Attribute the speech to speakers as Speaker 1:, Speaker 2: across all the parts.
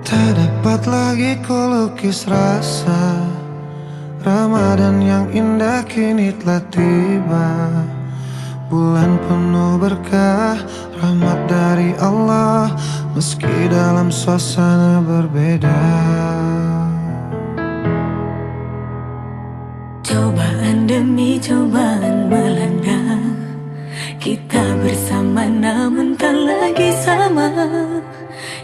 Speaker 1: Tak dapat lagi ku lukis rasa Ramadan yang indah kini telah tiba. Bulan penuh berkah, rahmat dari Allah, meski dalam suasana berbeda.
Speaker 2: Cobaan demi cobaan melanda, kita bersama namun tak lagi sama.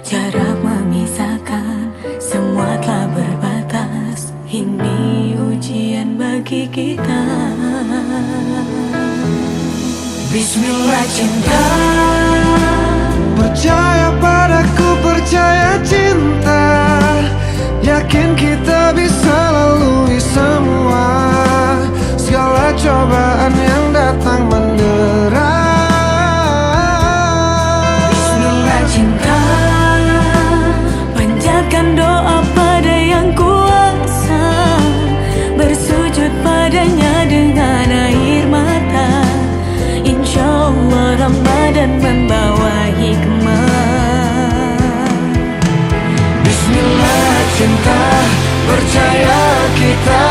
Speaker 2: Jarak memisahkan, semua telah berbatas. Ini ujian bagi kita. Bismillah cinta,
Speaker 1: percaya padaku, percaya cinta. Yakin kita bisa lalui semua segala cobaan yang datang mendera.
Speaker 2: Bismillah cinta, panjatkan doa pada yang kuasa, bersujud padanya dengan air mata. Insya Allah Ramadan membawa hikmah.
Speaker 1: Bismillah cinta, percaya kita.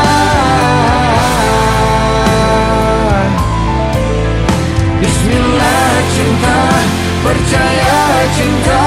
Speaker 1: Bismillah cinta, percaya cinta.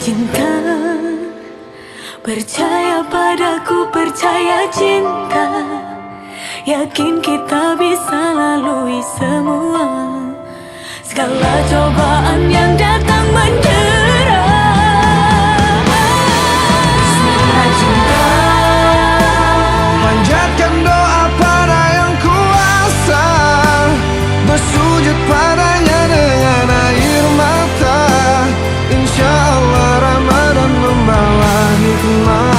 Speaker 2: Cinta, percaya padaku, percaya cinta. Yakin kita bisa lalui semua segala cobaan yang datang mendera. Bismillah cinta,
Speaker 1: Panjatkan doa pada yang kuasa, bersujud padanya dengan air mata. Insya Allah Ramadan membawa hikmah.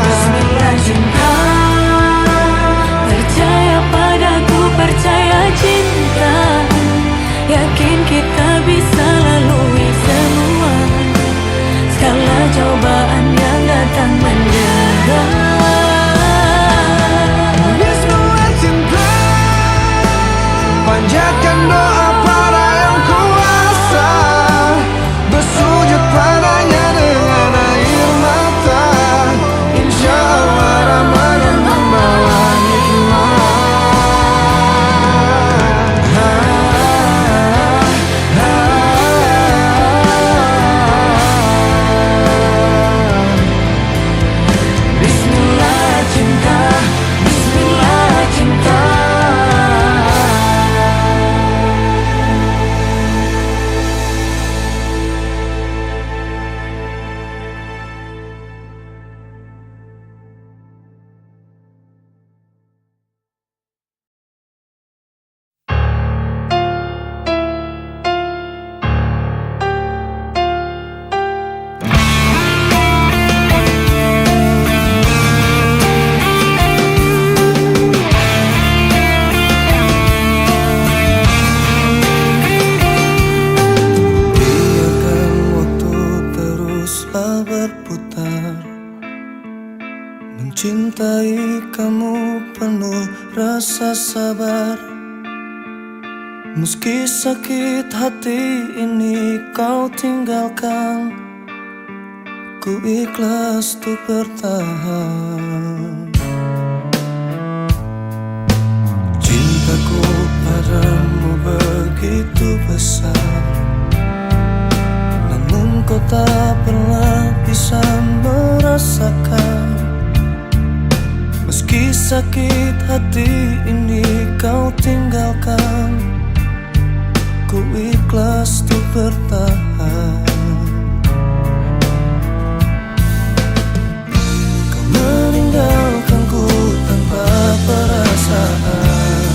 Speaker 2: Bismillah cinta, percaya padaku, percaya cinta. Yakin kita bisa lalui semua segala cobaan yang datang mendera.
Speaker 1: Bismillah cinta, panjatkan doa pada yang kuasa, bersujud padanya dengan air mata. Insya Allah Ramadan membawa hikmah. Bismillah cinta, Bismillah cinta. Biarkan waktu teruslah berputar, mencintai kamu penuh rasa sabar. Meski sakit hati ini kau tinggalkan, ku ikhlas untuk bertahan. Cintaku padamu begitu besar, namun kau tak pernah bisa merasakan. Meski sakit hati ini kau tinggalkan, ku ikhlas untuk bertahan. Kau meninggalkanku tanpa perasaan,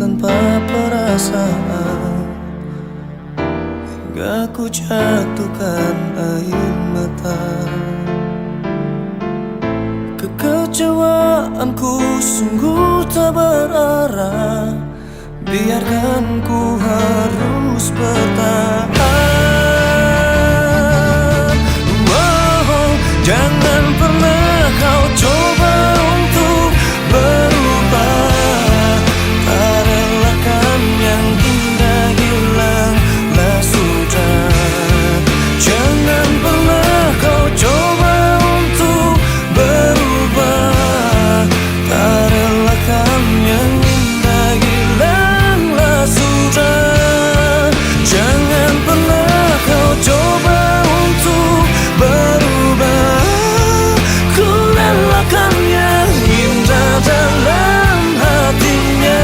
Speaker 1: tanpa perasaan, hingga ku jatuhkan air mata. Kekecewaanku sungguh tak berarah, biarkan ku harus bertahan. Oh, jangan pernah kau coba untuk berubah, tak relakan yang indah hilanglah sudah. Jangan pernah kau coba untuk berubah, tak relakan yang indah hilanglah sudah. Jangan pernah kau coba untuk berubah, ku relakan yang indah dalam hatinya.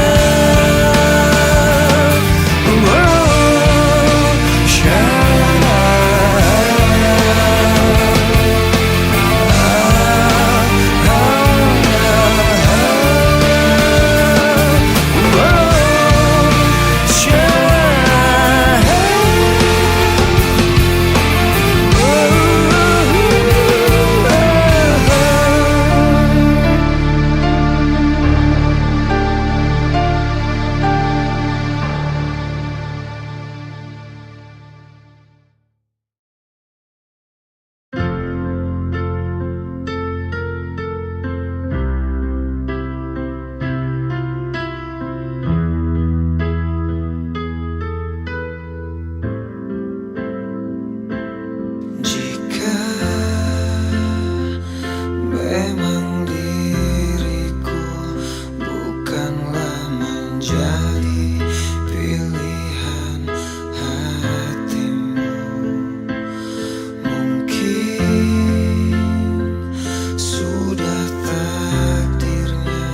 Speaker 1: Jika memang diriku bukanlah menjadi pilihan hatimu, mungkin sudah takdirnya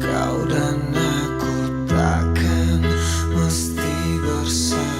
Speaker 1: kau dan aku takkan mesti bersatu.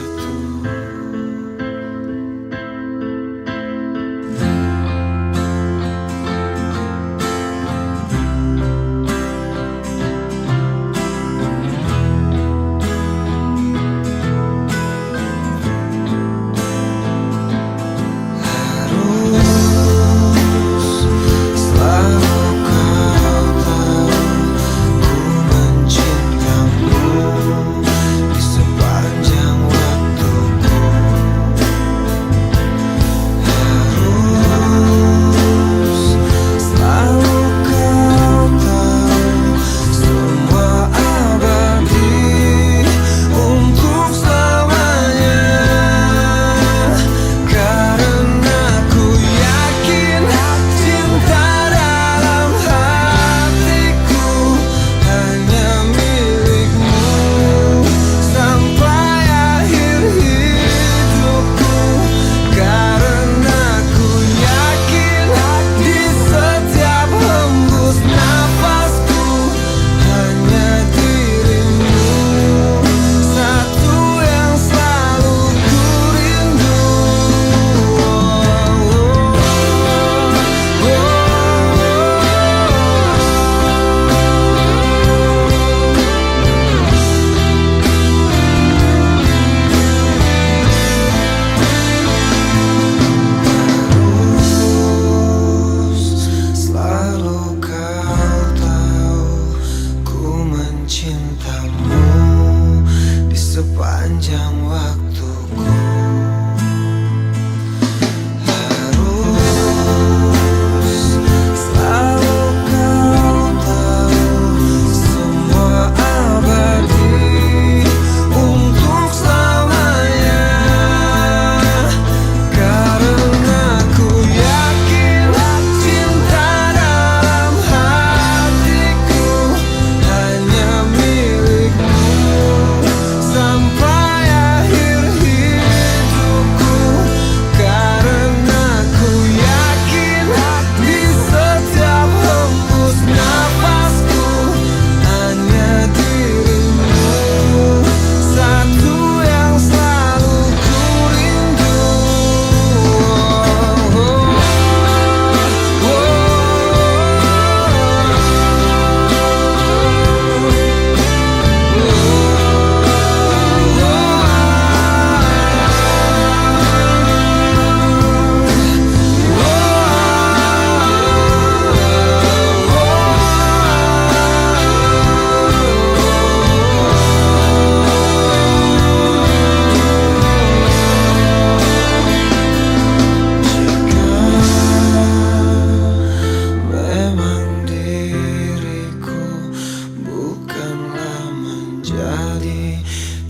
Speaker 1: Sepanjang waktuku harus selalu kau tahu, semua abadi untuk selamanya. Karena ku yakin cinta dalam hatiku hanya milikmu sampai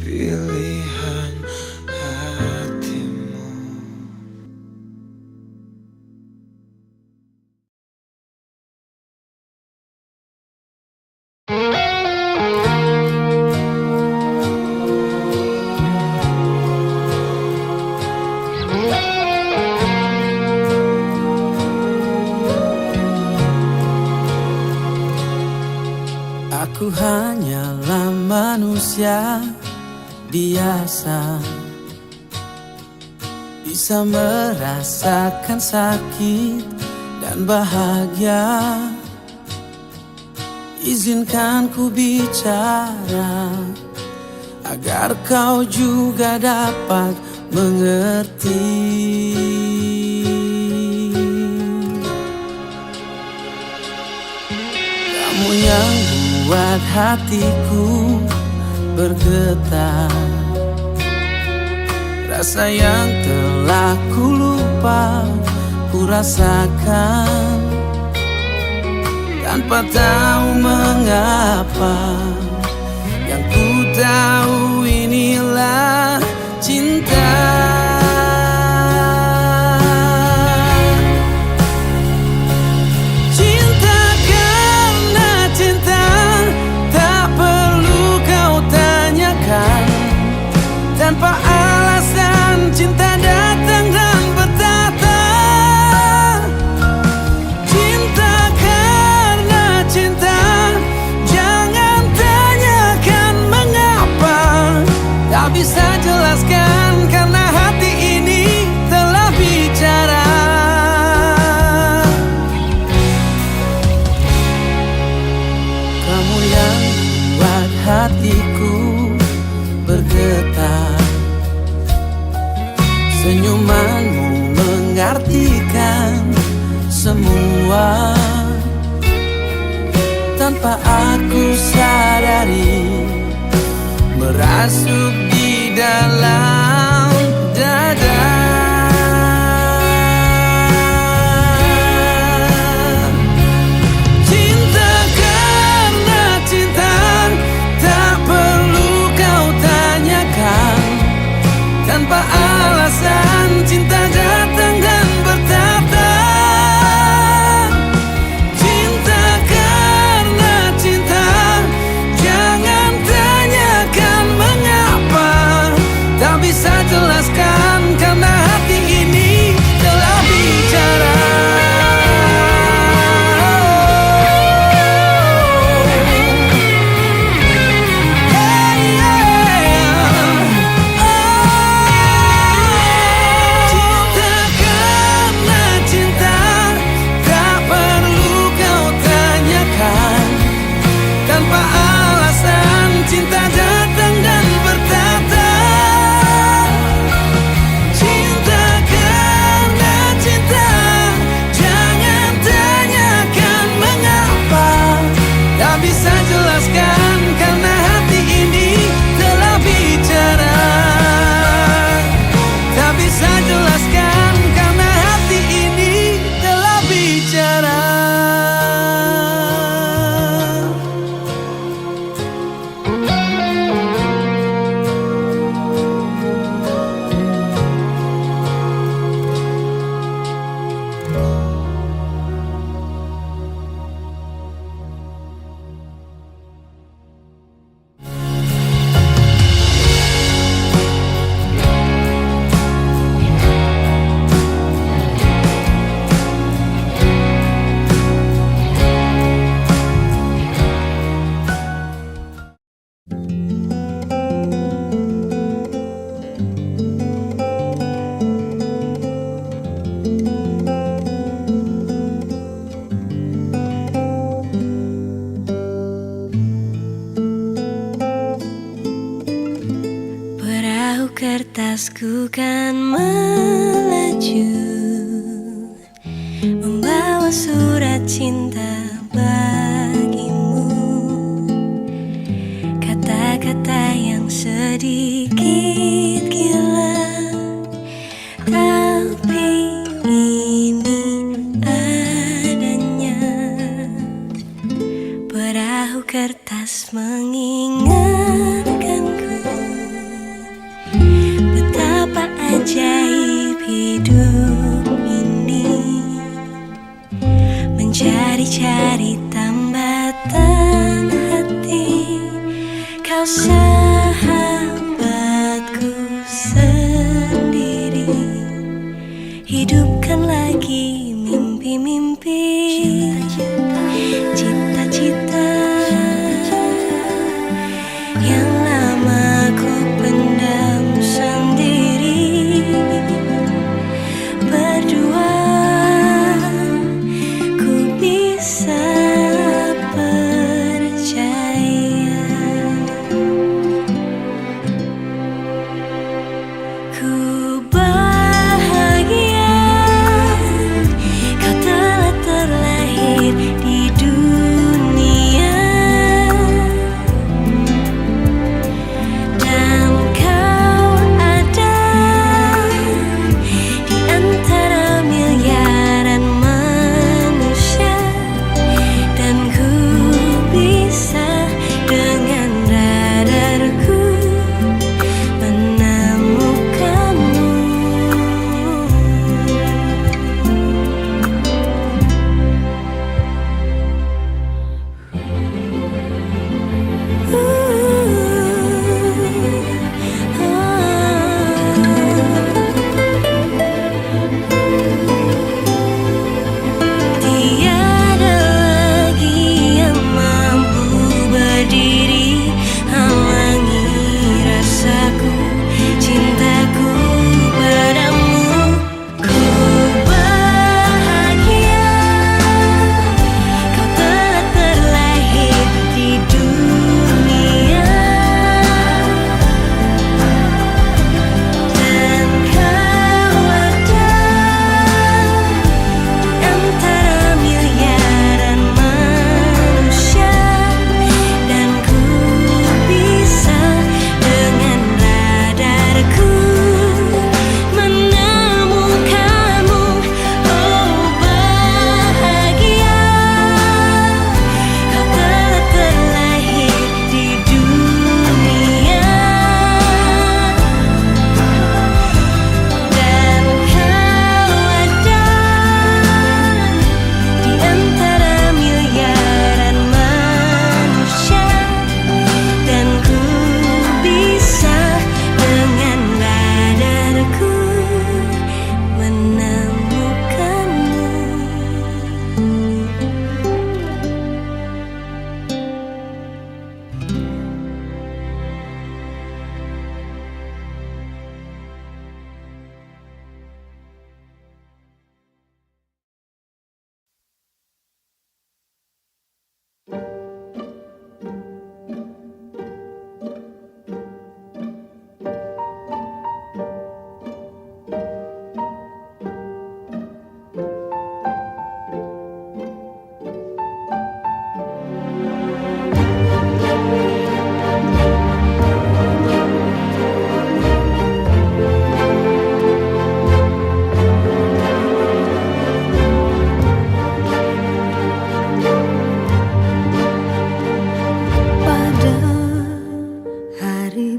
Speaker 1: pilihan hatimu.
Speaker 3: Aku hanyalah manusia biasa, bisa merasakan sakit dan bahagia. Izinkan ku bicara agar kau juga dapat mengerti. Kamu yang buat hatiku bergetar, rasa yang telah ku lupa ku rasakan tanpa tahu mengapa. Yang ku tahu inilah cinta. Tanpa alasan cinta datang dan bertata. Cinta karena cinta, jangan tanyakan mengapa. Tak bisa jelaskan karena hati ini telah bicara. Kamu yang buat hatiku bergetar, senyumanmu mengartikan semua. Tanpa aku sadari, merasuk di dalam dada. Cinta karena cinta, tak perlu kau tanyakan. Tanpa alasan cinta datang dan bertata. Cinta karena cinta, jangan tanyakan mengapa. Tak bisa jelaskan karena hati ini telah bicara. Cinta datang dan bertata. Cinta karena cinta, jangan tanyakan mengapa. Tak bisa jelaskan karena hati ini telah bicara. Tak bisa jelaskan karena hati ini telah bicara. Kertasku kan melaju, membawa surat cinta bagimu. Kata-kata yang sedikit gila, tapi ini adanya. Perahu kertas mengingatkanku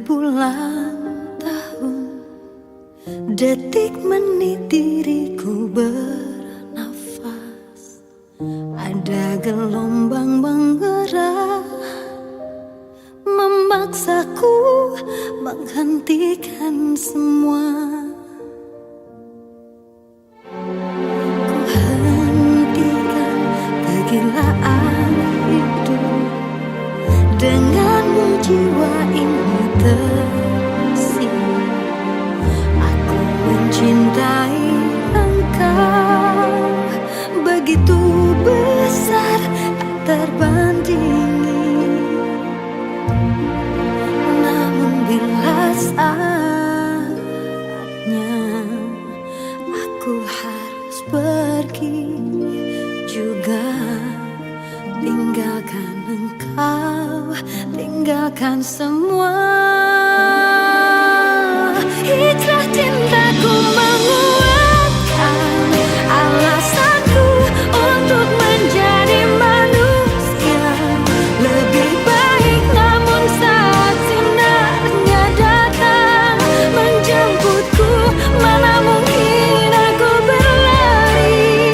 Speaker 2: berbulan tahun, detik menit diriku bernafas. Ada gelombang menggerak memaksaku menghentikan semua. Ku hentikan kegilaan hidup. Denganmu jiwa ini tersi. Aku mencintai engkau begitu besar tak terbandingi. Namun bila saatnya aku harus pergi juga, tinggalkan engkau, tinggalkan semua. Hijrah cintaku menguatkan alasanku untuk menjadi manusia lebih baik. Namun saat sinarnya datang menjemputku, mana mungkin aku berlari.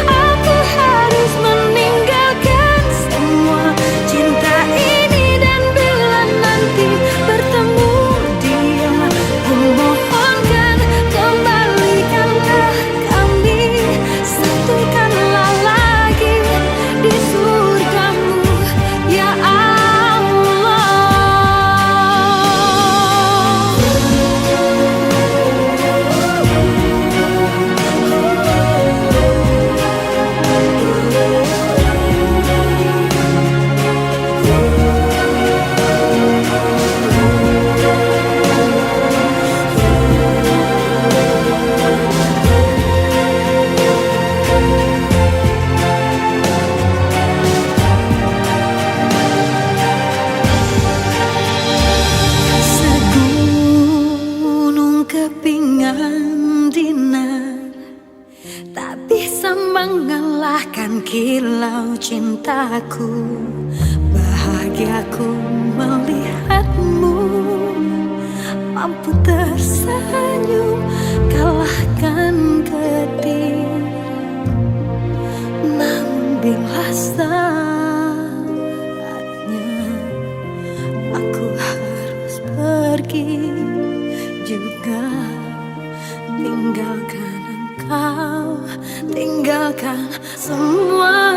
Speaker 2: Aku harus meninggalkan semua cinta ini, dan bila nanti bertemu dia, ku mohonkan kembalikanlah kami, satukanlah lagi di surgamu ya Allah. Segunung kepingan dinar tak bisa mengalahkan kilau cintaku. Bahagiaku melihatmu mampu tersenyum kalahkan getir. Namun bila saatnya aku harus pergi juga, tinggalkan engkau, tinggalkan semua.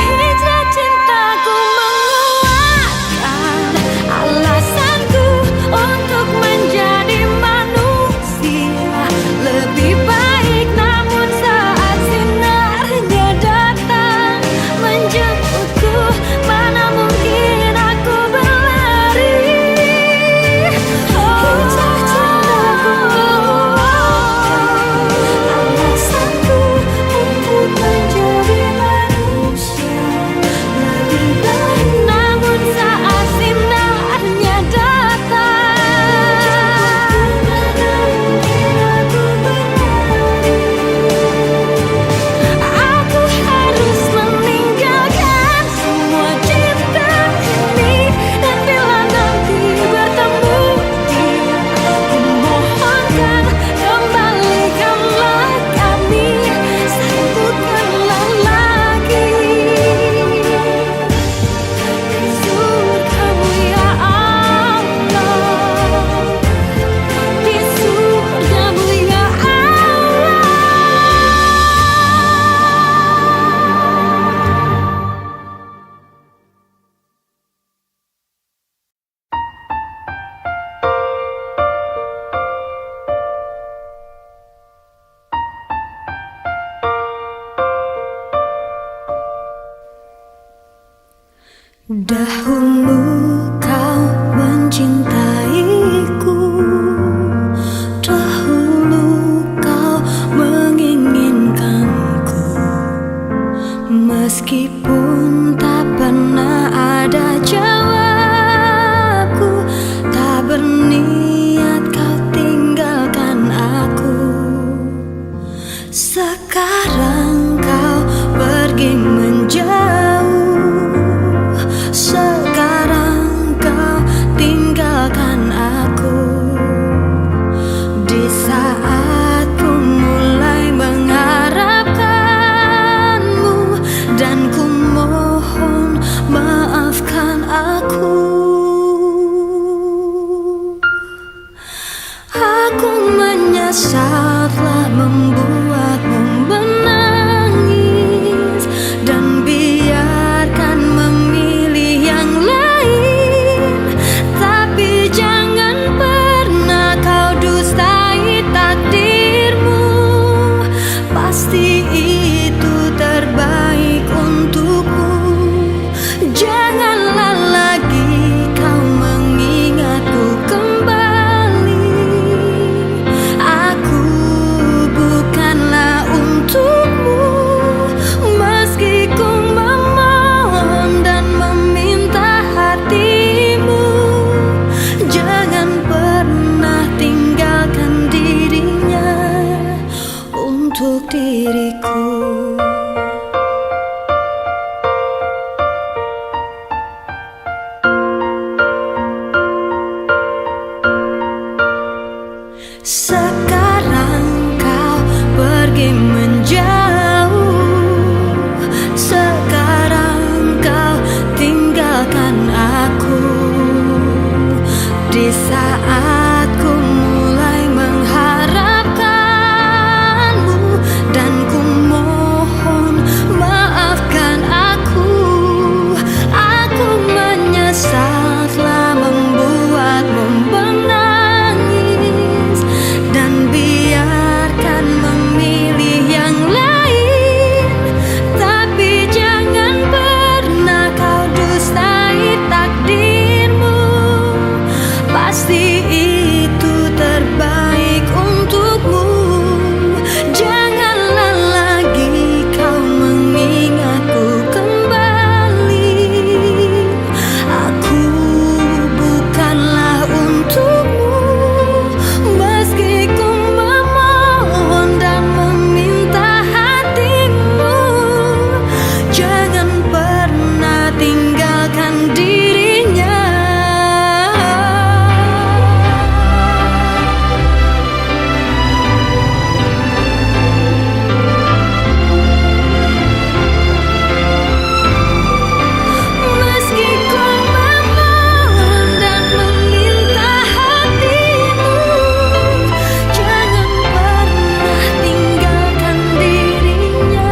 Speaker 2: Hijrah cintaku menguatkan alasanku untuk menjadi manusia lebih baik. Namun saat sinarnya datang menjemputku, mana mungkin aku berlari. Hijrah cintaku alasanku untuk menjadi manusia lebih baik. Namun saat sinarnya datang, mana mungkin aku berlari. Aku harus meninggalkan semua cinta ini, dan bila nanti bertemu dia, ku mohonkan kembalikanlah kami, satukanlah lagi di surgamu ya Allah, di surgamu ya Allah. Dahulu kau mencintaiku, dahulu kau menginginkanku, meskipun tak pernah ada jawabku, tak berniat kau tinggalkan aku. Sekarang kau pergi menjauh, menyesal telah membuatmu menangis, dan biarkan memilih yang lain. Tapi jangan pernah kau dustai takdirmu, pasti itu terbaik untukmu. Janganlah lagi kau mengingatku kembali. Aku bukanlah untukmu, meski ku memohon dan meminta hatimu. Jangan pernah tinggalkan dirinya untuk diriku. Sekarang kau pergi menjauh, sekarang kau tinggalkan aku. Di saat ku mulai mengharapkanmu, dan ku mohon maafkan aku. Aku menyesal telah membuatmu menangis, dan biarkan memilih yang lain. Tapi jangan pernah kau dustai takdirmu, pasti itu terbaik untukmu. Janganlah lagi kau mengingatku kembali. Aku bukanlah untukmu, meski ku memohon dan meminta hatimu. Jangan pernah tinggalkan dirinya. Meski ku memohon dan meminta hatimu, jangan pernah tinggalkan dirinya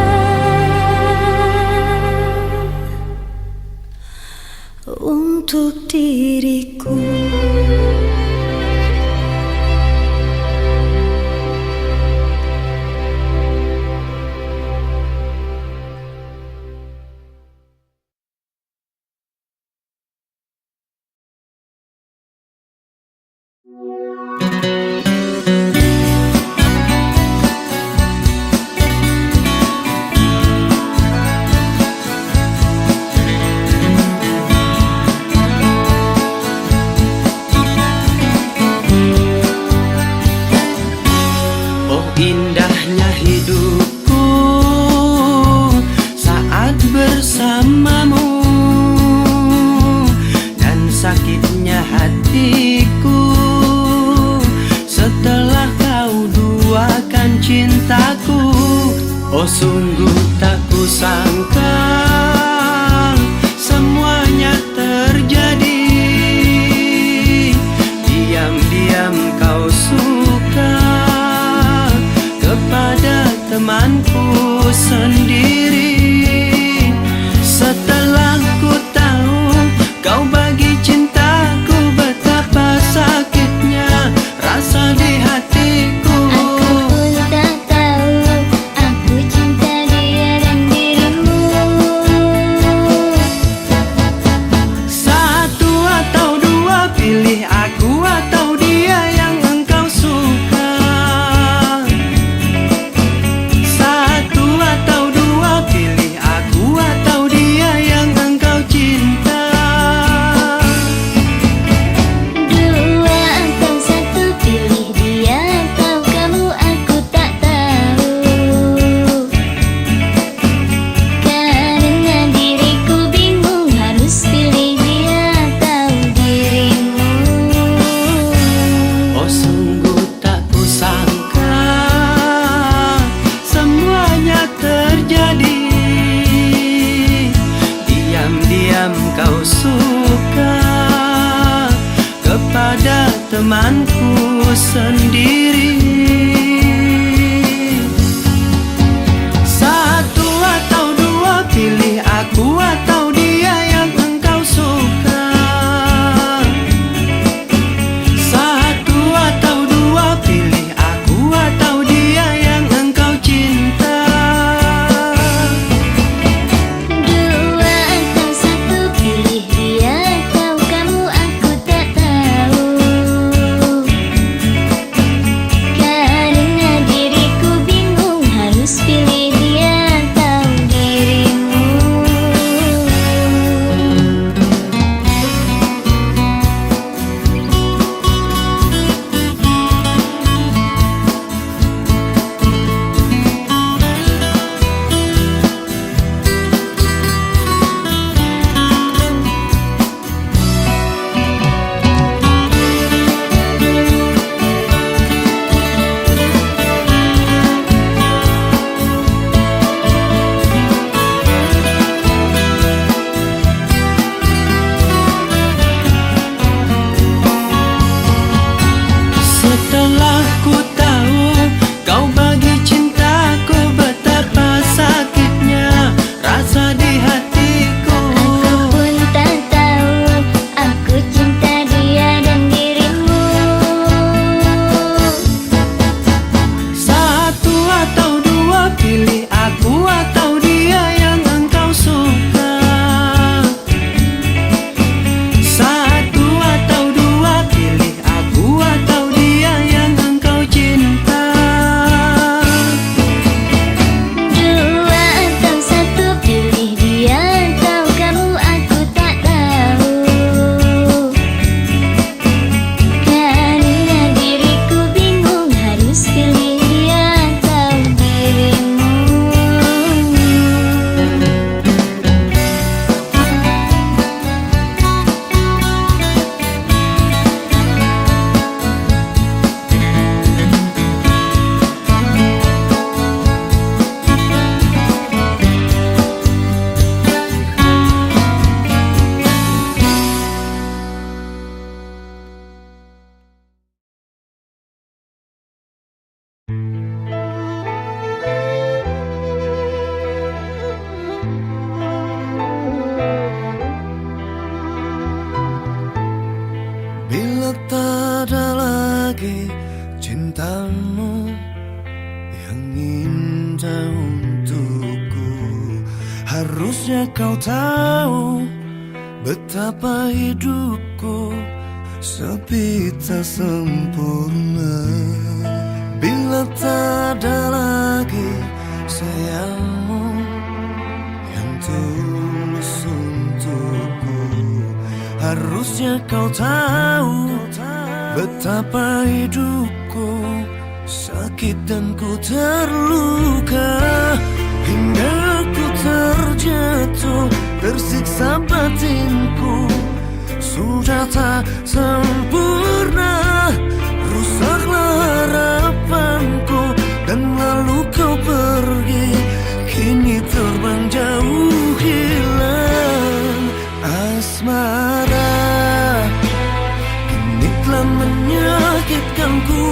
Speaker 2: untuk diriku.
Speaker 3: Oh indahnya hidupku saat bersamamu, dan sakitnya hatiku setelah kau duakan cintaku. Oh sungguh tak kusangka semuanya terjadi. Diam-diam kau suka kepada temanku sendiri. Setelah ku tahu kau bagi cintaku, betapa sakitnya rasa di hatiku.
Speaker 4: Aku pun tak tahu, aku cinta dia dan dirimu.
Speaker 3: Satu atau dua, pilih aku atau dia yang engkau suka. Satu atau dua, pilih aku atau dia yang engkau cinta.
Speaker 4: Dua atau satu, pilih dia atau kamu, aku tak tahu. Karena diriku bingung, harus pilih dia atau dirimu.
Speaker 3: Oh sungguh tak kusangka semuanya terjadi. Diam-diam kau suka kepada temanku sendiri.
Speaker 1: matamu yang indah untukku. Harusnya kau tahu betapa hidupku sepi tak sempurna bila tak ada lagi sayangmu yang tulus untukku. Harusnya kau tahu betapa hidupku sakit dan ku terluka, hingga ku terjatuh, tersiksa batinku. Sudah tak sempurna, rusaklah harapanku, dan lalu kau pergi, kini terbang jauh hilang. Asmara kini telah menyakitkanku,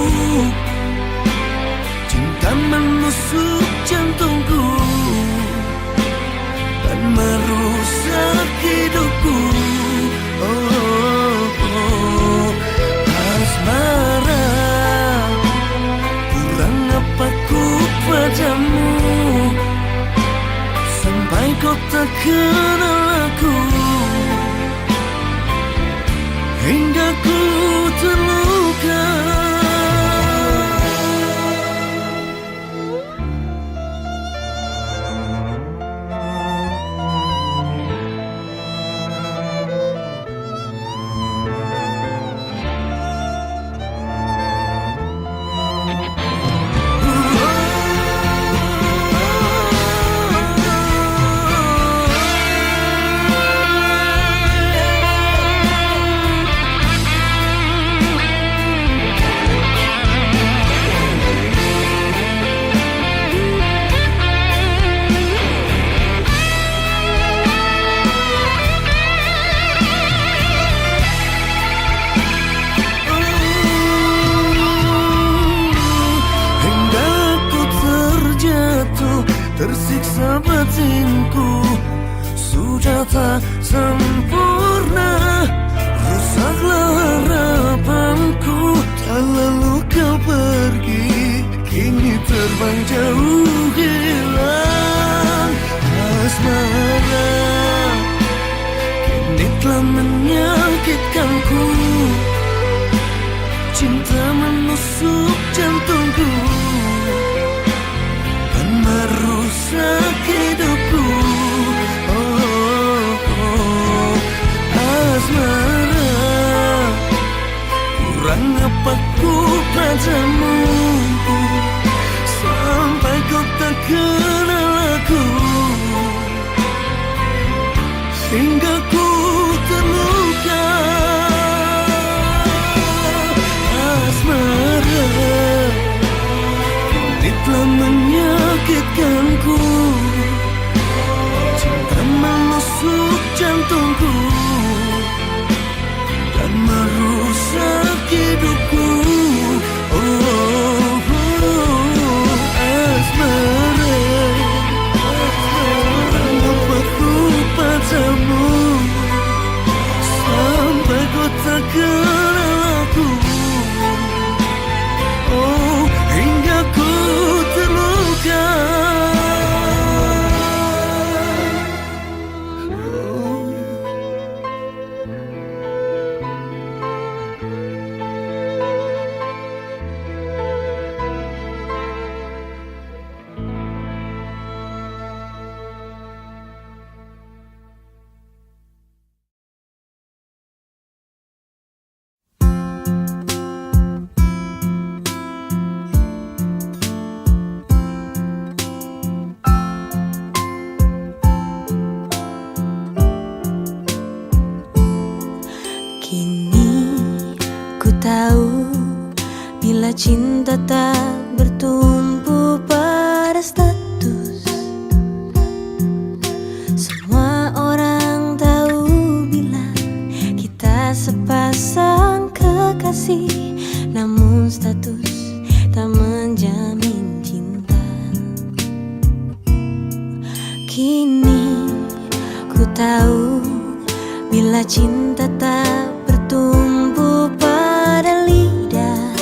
Speaker 1: cinta menusuk jantungku dan merusak hidupku. Asmara, kurang apa ku padamu sampai kau tak kenal aku, hingga ku terluka. Tersiksa batinku, sudah tak sempurna, rusaklah harapanku, dan lalu kau pergi, kini terbang jauh hilang. Asmara kini telah menyakitkanku, cinta menusuk jantungku dan merusak hidupku. Asmara, kurang apa ku padamu sampai kau tak kenal aku, hingga ku terluka. Asmara kini telah menyakitkanku, cinta menusuk jantungku dan merusak hidupku. Asmara, apa ku padamu sampai kau tak kenal aku, hingga ku terluka.
Speaker 2: Tahu bila cinta tak bertumpu pada status, semua orang tahu bila kita sepasang kekasih, namun status tak menjamin cinta. Kini ku tahu bila cinta tak bertumpu pada lidah,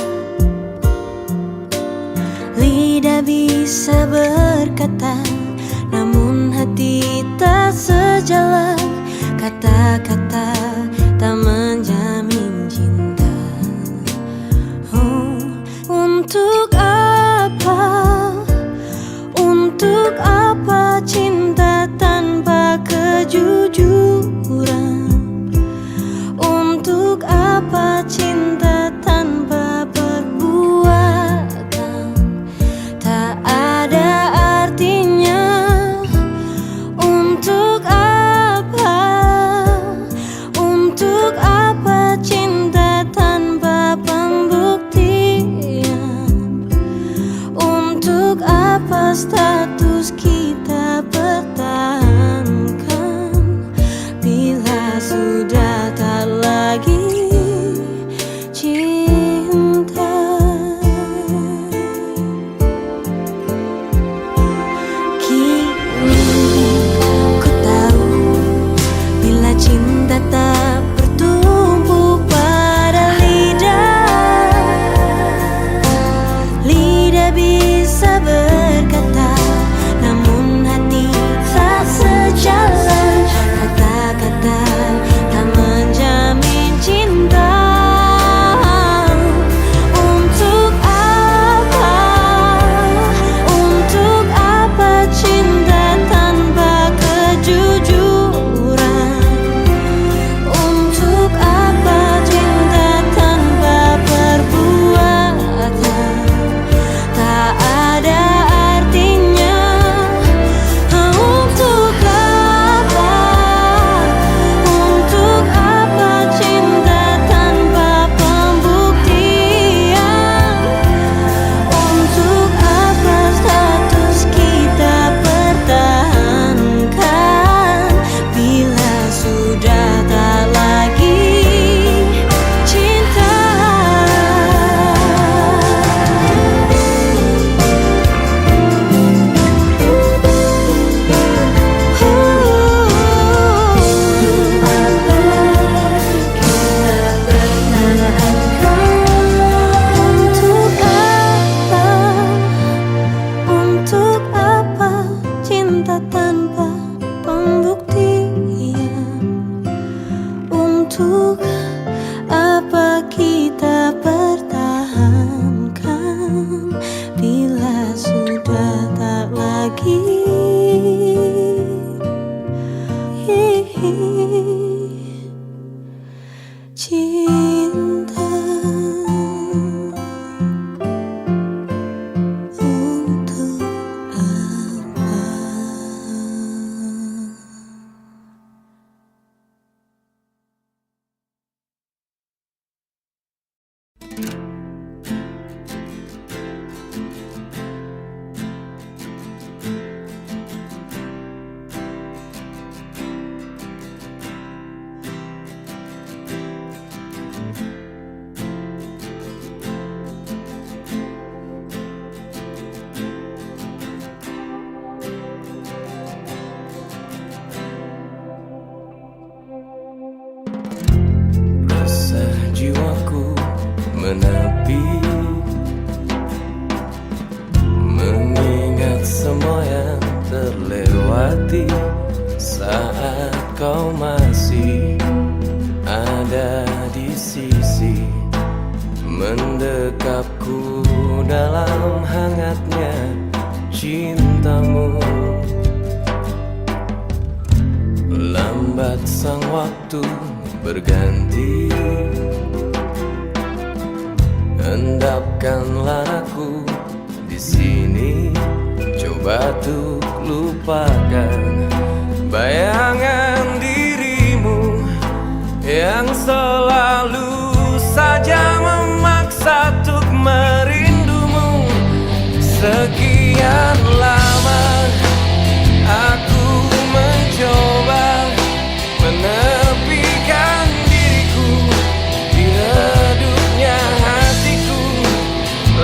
Speaker 2: bisa berkata, namun hati tak sejalan. Kata-kata tak menjamin cinta. Oh, untuk apa? Untuk apa cinta tanpa kejujuran? Untuk apa cinta tanpa perbuatan? Tak ada artinya. Untuk apa? Untuk apa cinta tanpa pembuktian? Untuk apa status kita pertahankan bila sudah tak lagi cinta? Kini ku tahu bila cinta tak bertumbuh pada lidah. Lidah bisa berkata, namun hati tak sejalan. Kata-kata tak menjamin cinta. Untuk apa? Untuk apa cinta tanpa kejujuran? Untuk apa cinta tanpa perbuatan? Tak ada artinya. Untuk apa? Untuk apa cinta tanpa pembuktian? Untuk apa status kita pertahankan bila sudah tak lagi cinta? Untuk apa cinta tanpa pembuktian? Untuk apa kita pertahankan bila sudah tak lagi cinta? Untuk apa?
Speaker 1: Rasa jiwaku menepi, mengingat semua yang terlewati saat kau masih ada di sisi, mendekapku dalam hangatnya cintamu. Lambat sang waktu berganti, endapkanlah aku di sini, coba untuk lupakan bayangan dirimu yang selalu saja memaksa untuk merindumu. Sekian lama aku mencoba menepikan diriku di redupnya hatiku,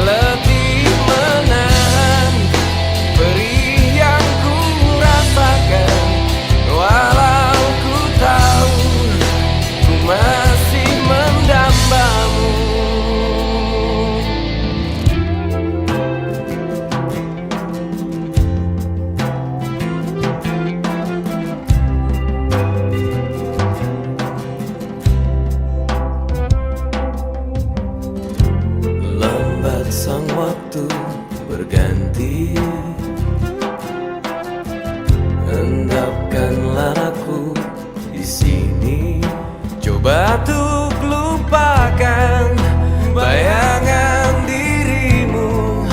Speaker 1: letih menahan perih yang ku rasakan, walau
Speaker 3: sini. Coba untuk lupakan bayangan dirimu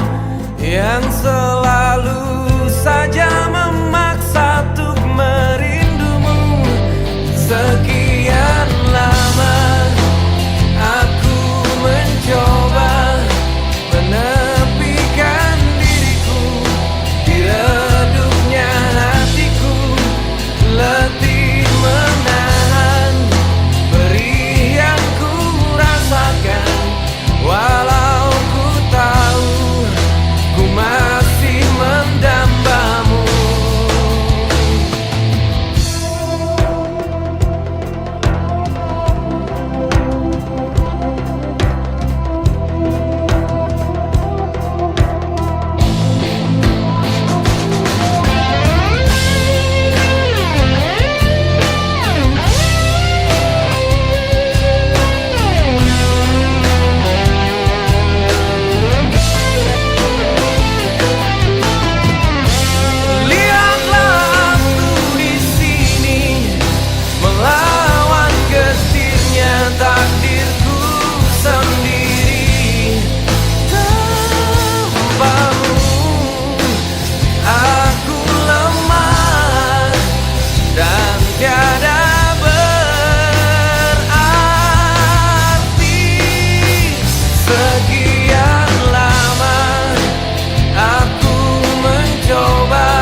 Speaker 3: yang selalu saja memaksa untuk merindumu. Sekian lama aku mencoba menepikan diriku di redupnya hatiku, letih menahan perih yang ku rasakan. Walau ku tahu ku masih mendambamu. Lihatlah aku di sini melawan getirnya takdirku sendiri. Tanpamu aku lemah dan tiada berarti. Sekian lama aku mencoba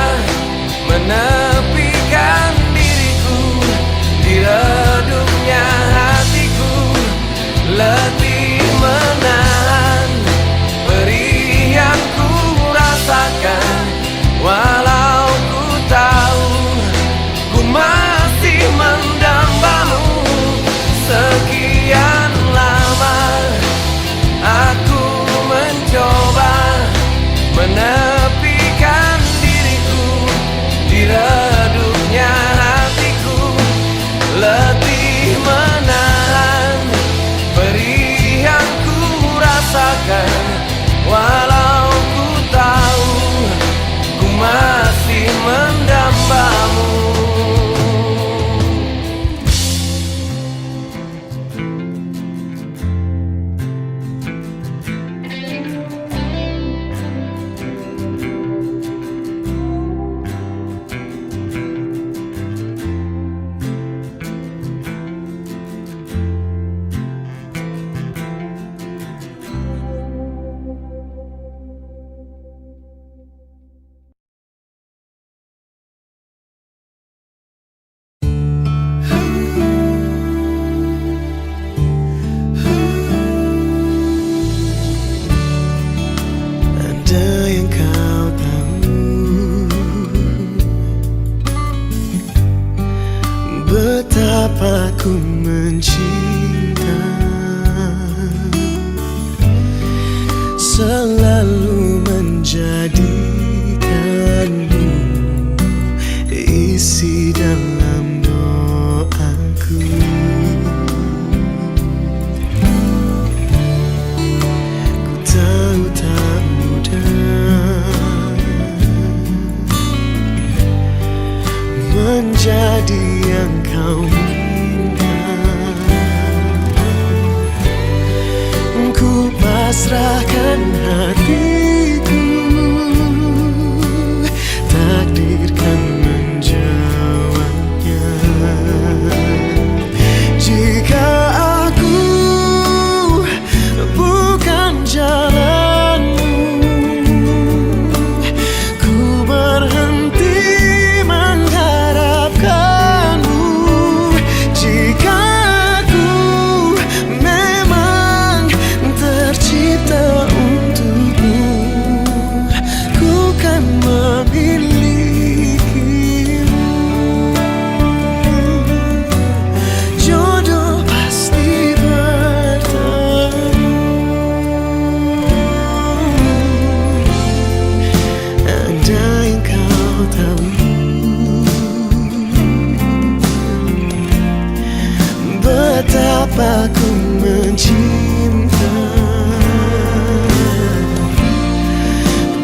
Speaker 3: menepikan diriku di redupnya hatiku, letih menahan perih yang ku rasakan. Walau ku tahu ku masih mendambamu. Sekian lama aku mencoba menepikan diriku di redupnya hatiku, letih menahan perih yang ku rasakan. Walau ku tahu ku masih mendambamu.
Speaker 1: Ada yang kau tahu, betapa ku mencinta, selalu menjadikanmu isi dalam doaku. Ku tahu tak mudah menjadi yang kau inginkan. Ku pasrahkan hatiku, takdirkan menjawabnya. Jika aku bukan jalanmu, ku berhenti mengharapkanmu. Jika aku memang tercipta untukmu, ku kan memilikimu. Jodoh pasti bertemu. Ada yang kau tahu, betapa ku mencinta.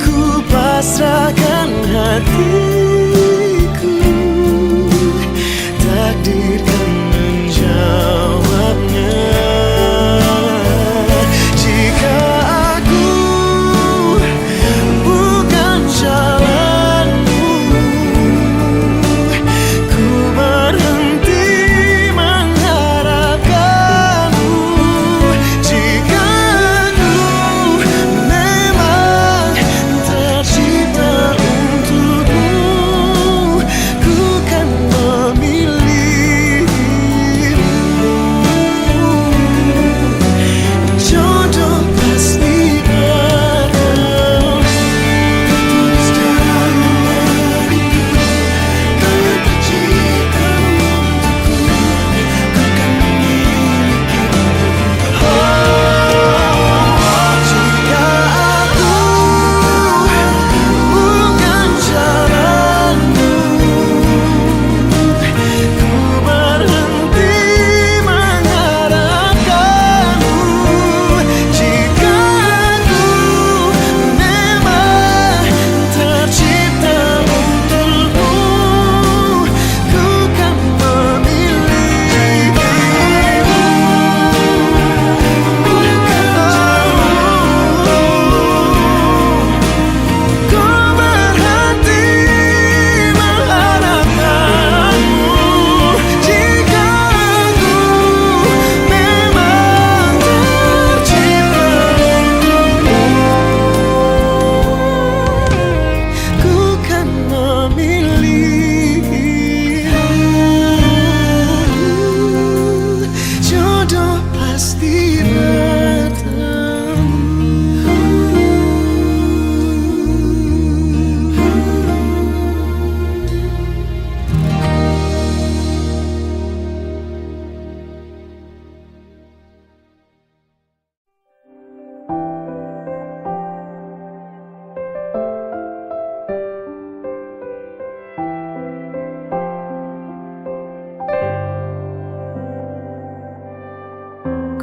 Speaker 1: Ku pasrahkan hatiku, takdirkan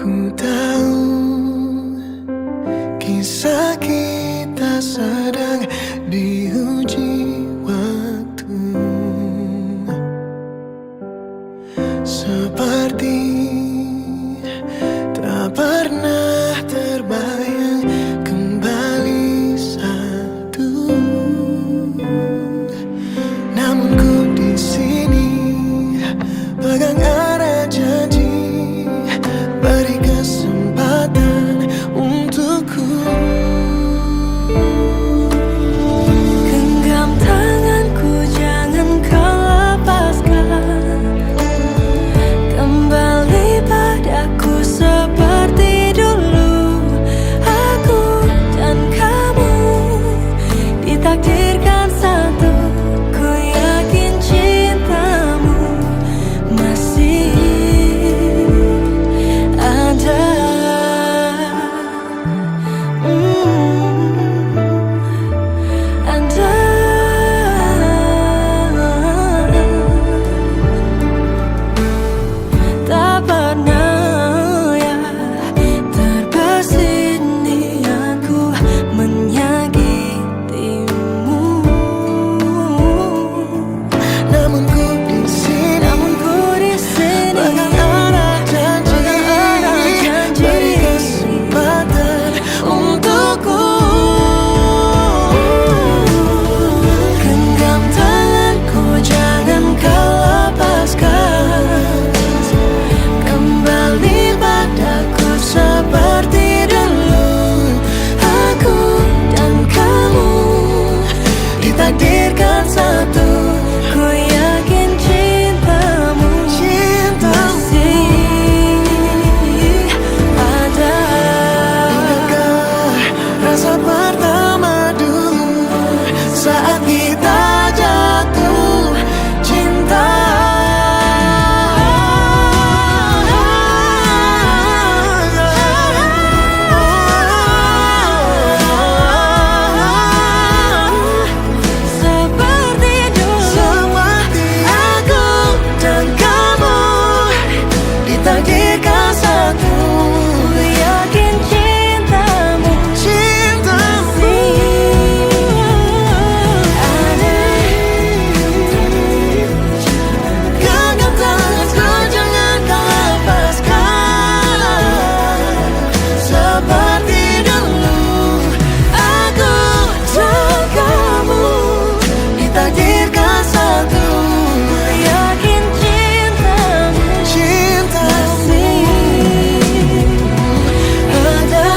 Speaker 1: Ku tahu kisah kita sedang diuji waktu, seperti tak pernah terbayang kembali satu. Namun ku di sini pegang erat janji, beri kesempatan untukku.
Speaker 2: Genggam tanganku, jangan kau lepaskan. Kembali padaku seperti dulu. Aku dan kamu ditakdirkan satu. Ku yakin cintamu masih ada. Tak pernah ya terbesit niatku menyakitimu.
Speaker 1: Namun ku di sini pegang erat janji, beri kesempatan untukku.
Speaker 2: Genggam tanganku, jangan kau lepaskan. Kembali padaku seperti dulu. Aku dan kamu ditakdirkan satu. Ku yakin cintamu masih ada.
Speaker 1: Ingatkah rasa pertama dulu saat kita jatuh cinta?
Speaker 2: Seperti dulu,
Speaker 1: Aku dan kamu ditakdirkan satu.
Speaker 2: ku yakin cintamu
Speaker 1: Cintamu
Speaker 2: ada.
Speaker 1: genggam tanganku, jangan kau lepaskan. Seperti dulu, aku dan kamu ditakdirkan satu.
Speaker 2: Yakin cintamu
Speaker 1: Cintamu
Speaker 2: ada.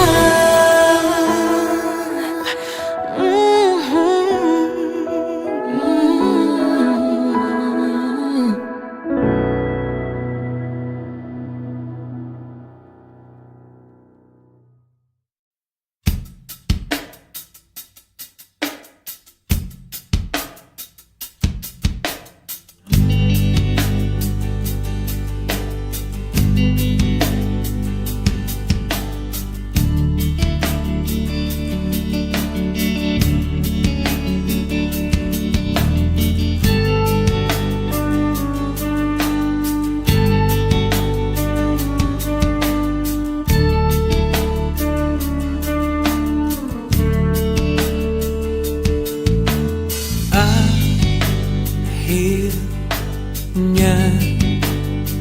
Speaker 3: Akhirnya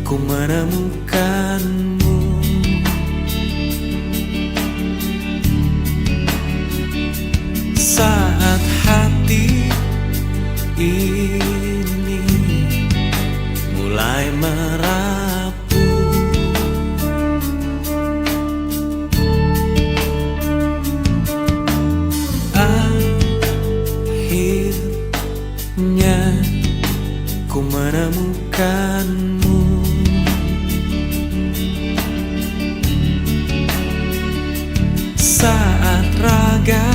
Speaker 3: ku menemukanmu. Saat hati ini mulai merapuh, akhirnya ku menemukanmu. Saat raga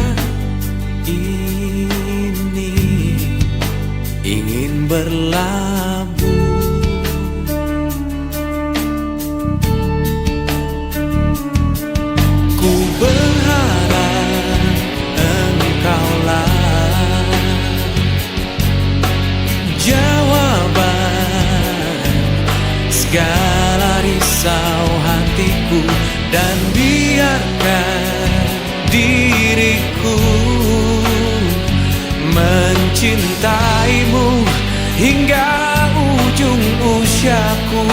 Speaker 3: ini ingin berlabuh, ku berharap engkaulah jawaban segala risau hatiku dan biarkan diriku mencintaimu hingga ujung usiaku.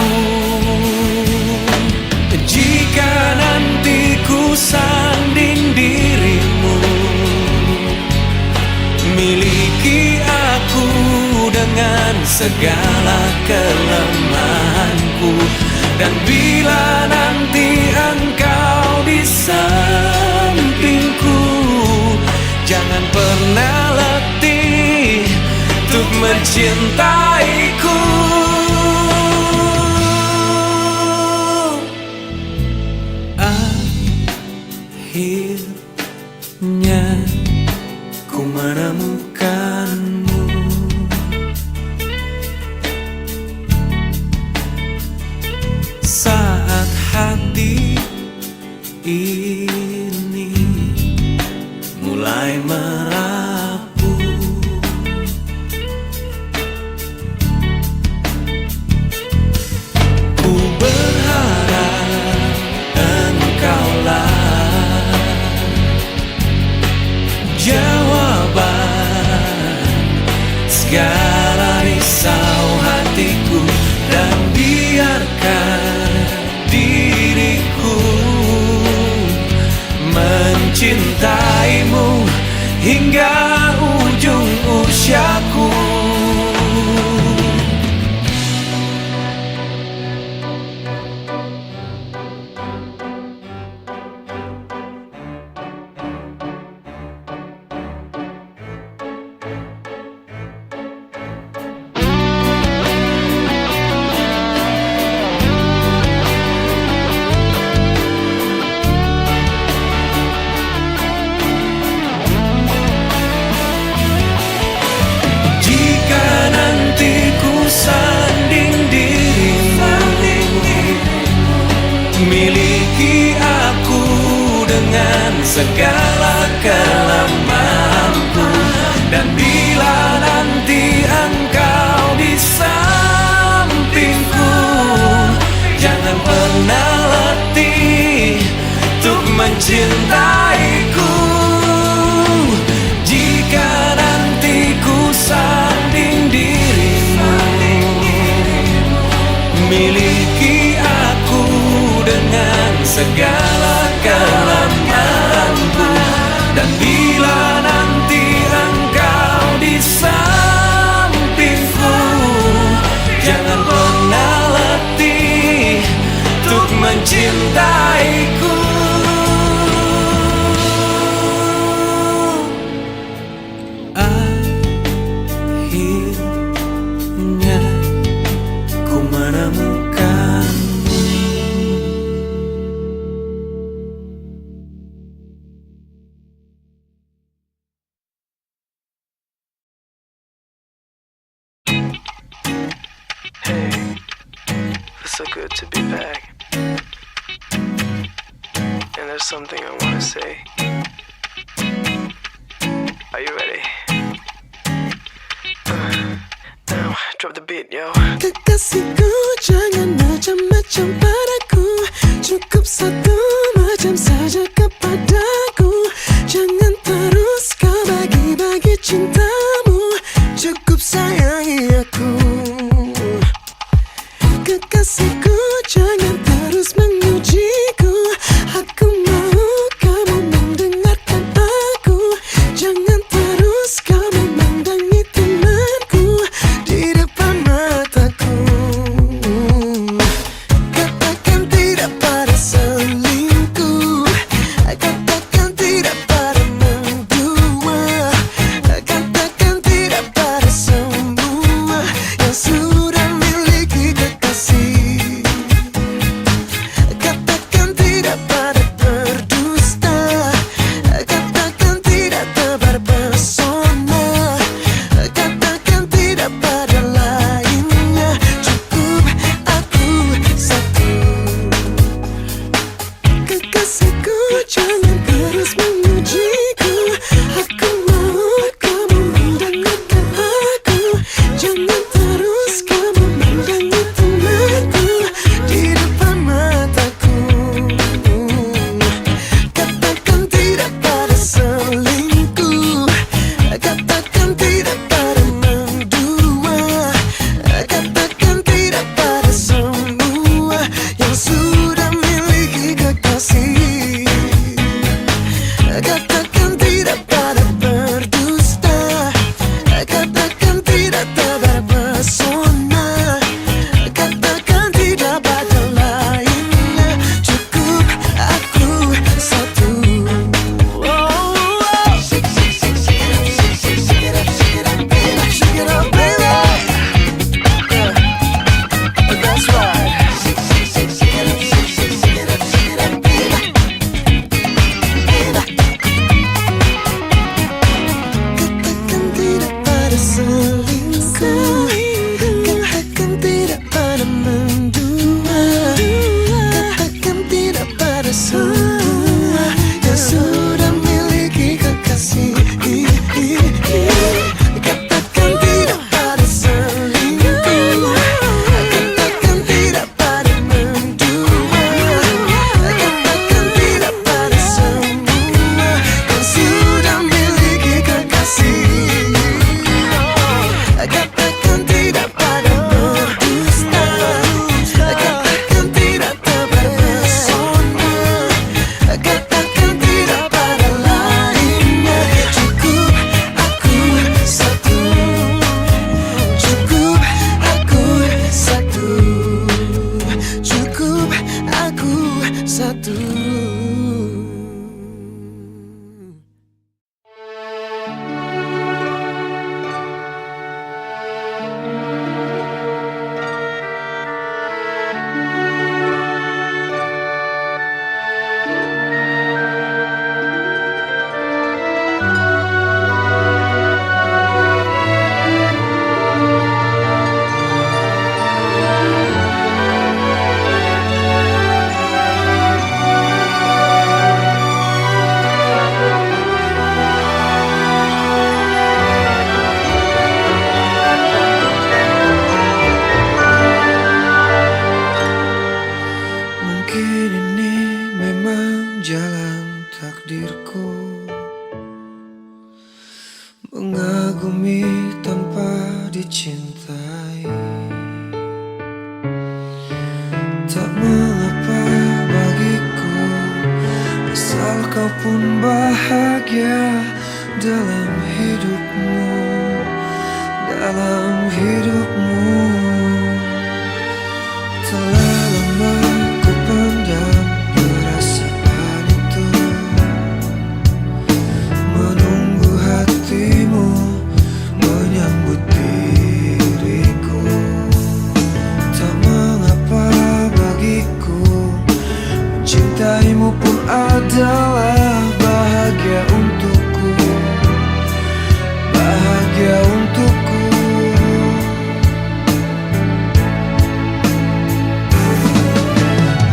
Speaker 3: Jika nanti ku sanding dirimu, miliki aku dengan segala kelemahanku. Dan bila nanti engkau di sampingku, jangan pernah letih untuk mencintaiku. Akhirnya ku menemukanmu. Saat hati ini mulai merapuh, ku berharap engkaulah jawaban segala risau hatiku. Dan biarkan diriku mencintaimu hingga ujung usiaku. Miliki aku dengan segala kelemahanku. Dan bila nanti engkau di sampingku, jangan pernah letih untuk mencintaiku. Jika nanti ku sanding dirimu, miliki aku dengan segala kelemahanku. Dan bila nanti engkau di sampingku, jangan pernah letih untuk mencintaiku. Akhirnya ku menemukanmu.
Speaker 5: Hey, feels so good to be back. And there's something I want to say. Are you ready? Now, drop the beat, yo.
Speaker 6: Kekasihku, jangan macam-macam padaku. Cukup satu macam saja kepadaku. Jangan terus kau bagi-bagi cintamu. Cukup sayangi aku. Kekasihku, jangan terus mengujiku. Aku mau kamu mendengarkan aku. Jangan terus kau memandangi temanku di depan mataku. Katakan tidak pada selingkuh. Katakan tidak pada mendua. Katakan tidak pada semua yang sudah miliki kekasih. bersatu. Mungkin ini memang jalan takdirku, mengagumi tanpa dicintai. Tak mengapa bagiku, asal kau pun bahagia dalam hidupmu, dalam hidupmu. Telah lama ku pendam perasaan itu, menunggu hatimu menyambut diriku. Tak mengapa bagiku, mencintaimu pun adalah bahagia untukku, bahagia untukku.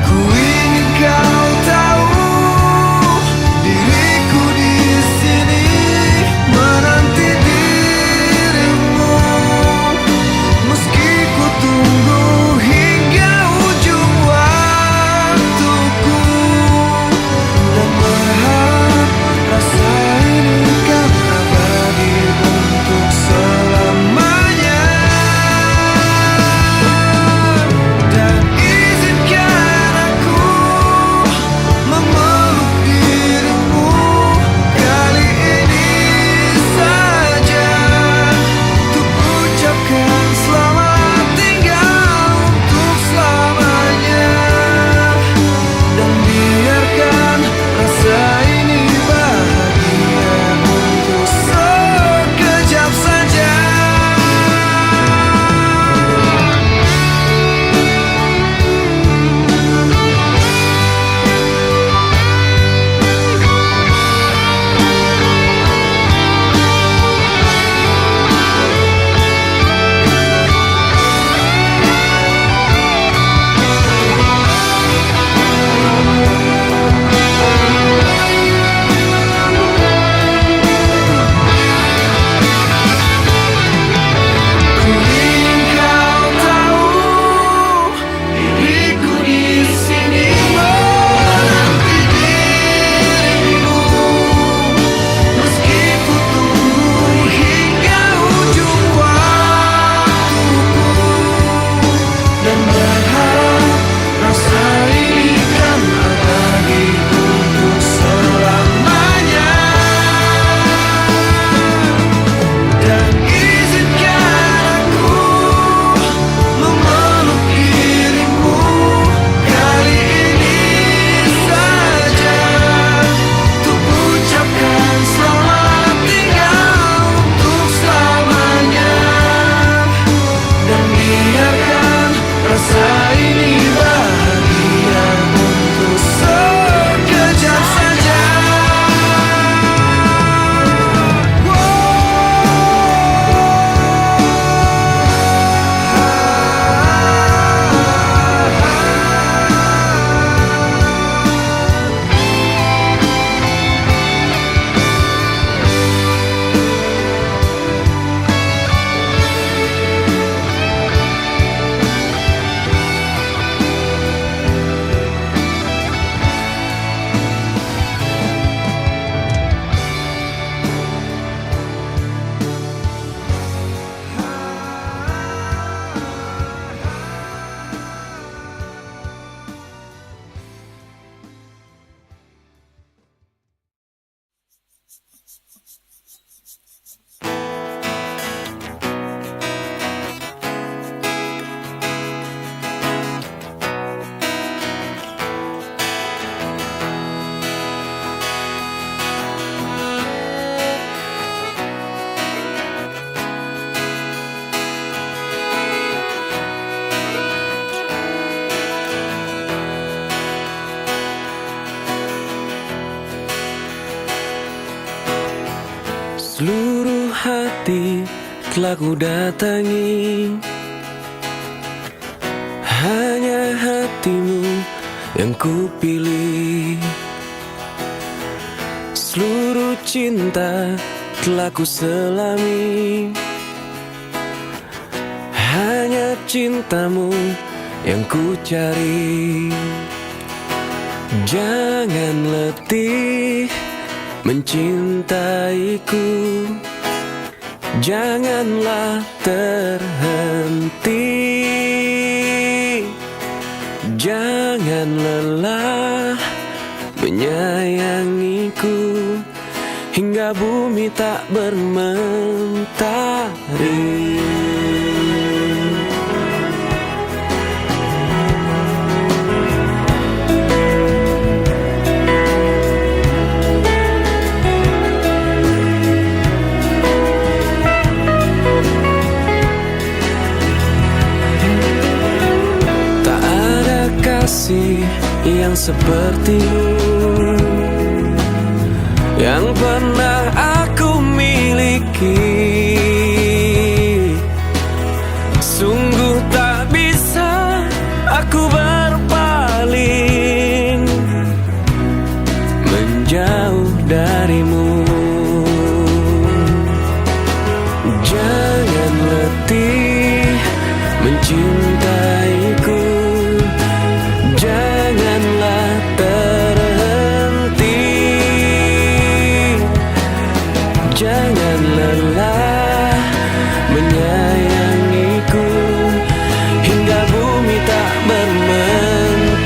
Speaker 6: Ku ingin kau tahu, diriku di sini menanti dirimu, meski ku tunggu hingga ujung waktuku, dan
Speaker 3: Seluruh hati telah ku datangi, hanya hatimu yang ku pilih. Seluruh cinta telah ku selami, hanya cintamu yang ku cari. Jangan letih mencintaiku, janganlah terhenti, jangan lelah menyayangiku hingga bumi tak bermentari. Kasih yang sepertimu yang pernah aku miliki, sungguh tak bisa aku berpaling menjauh darimu. Jangan letih mencintaiku, janganlah terhenti, jangan lelah menyayangiku hingga bumi tak bermentari.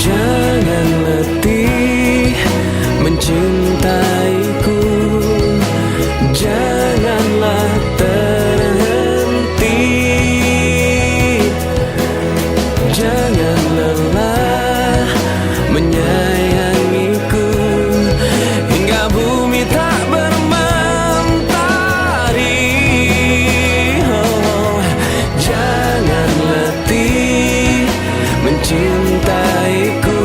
Speaker 3: Jangan letih mencintaiku, janganlah terhenti, jangan lelah menyayangiku hingga bumi tak bermentari. Oh, jangan letih mencintaiku,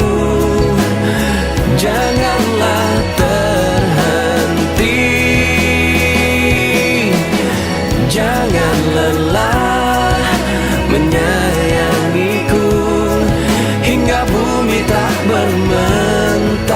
Speaker 3: janganlah terhenti, jangan lelah menyayangiku hingga bumi tak bermentari.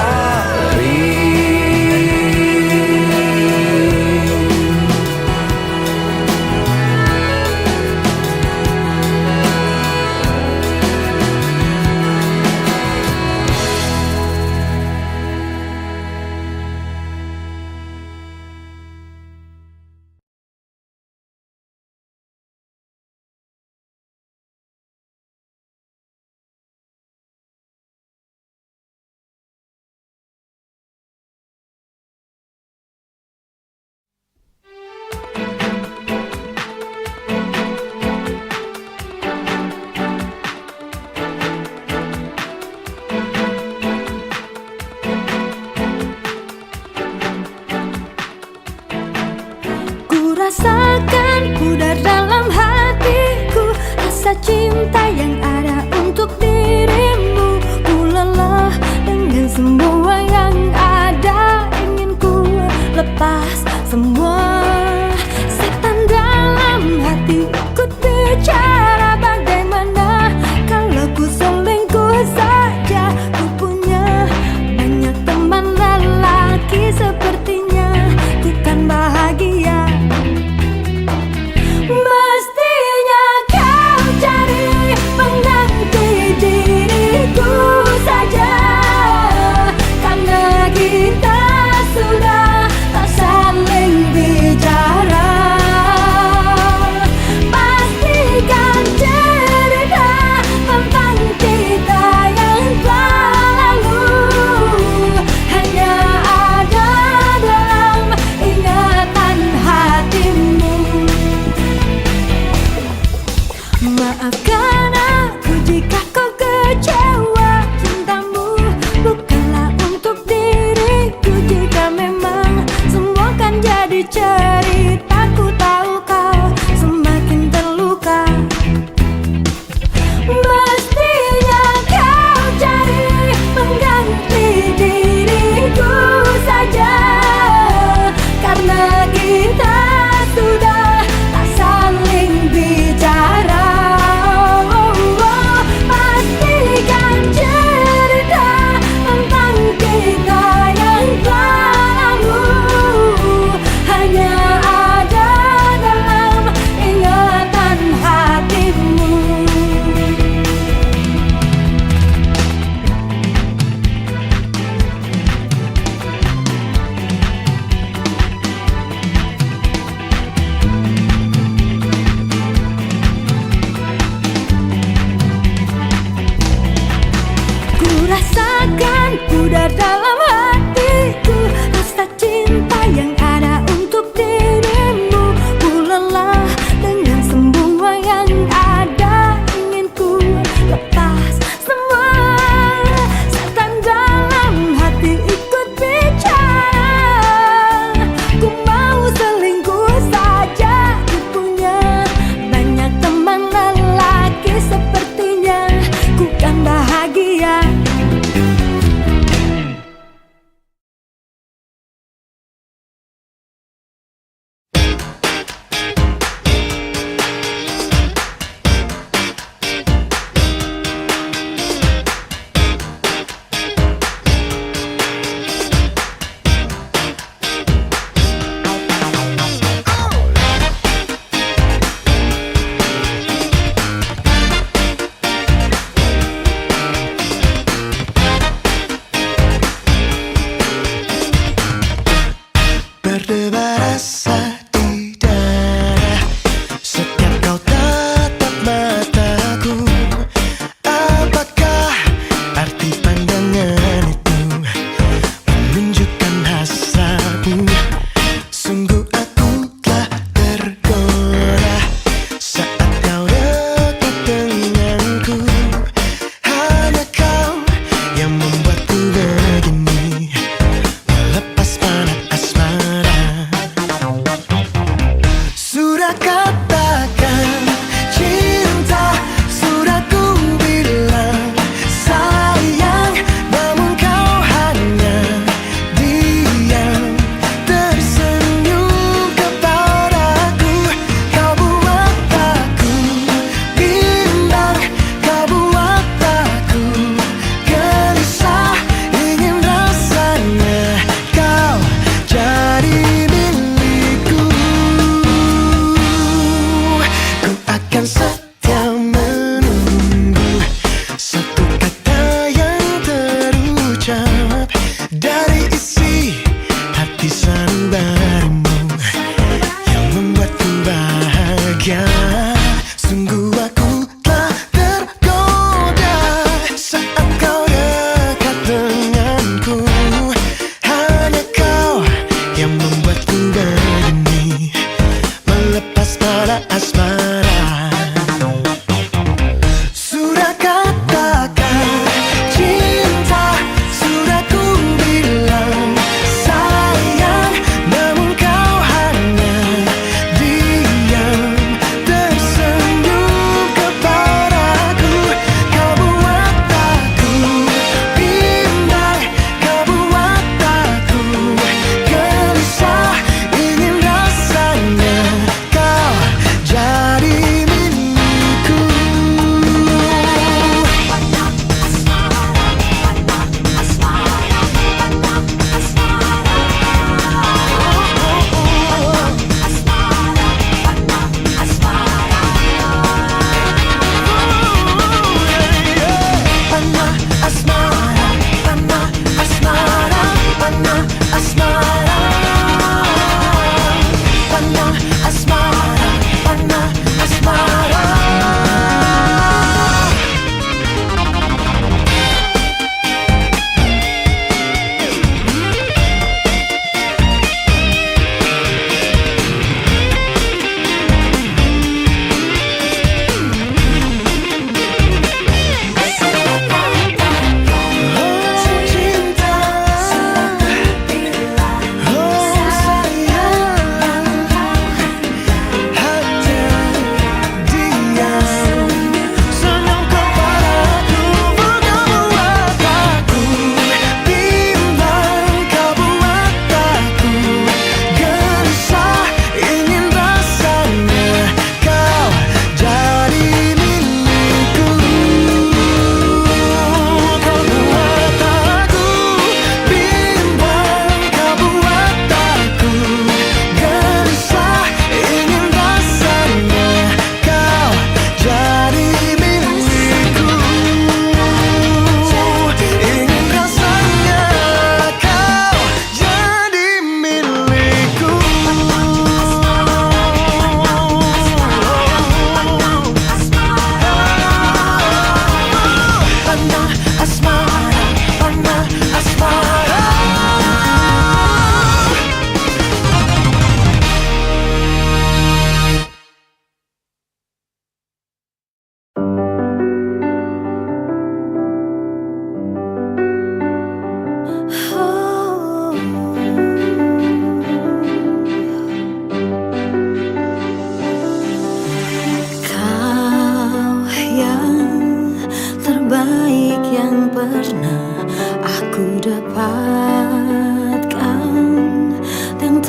Speaker 2: Rasakan pudar dalam hatiku rasa cinta yang ada untuk dirimu. Ku lelah dengan semua yang ada, ingin ku lepas semua. Setan dalam hati ikut bicara, bagaimana kalau ku selingkuh saja. Ku punya banyak teman lelaki, sepertinya ku kan bahagia.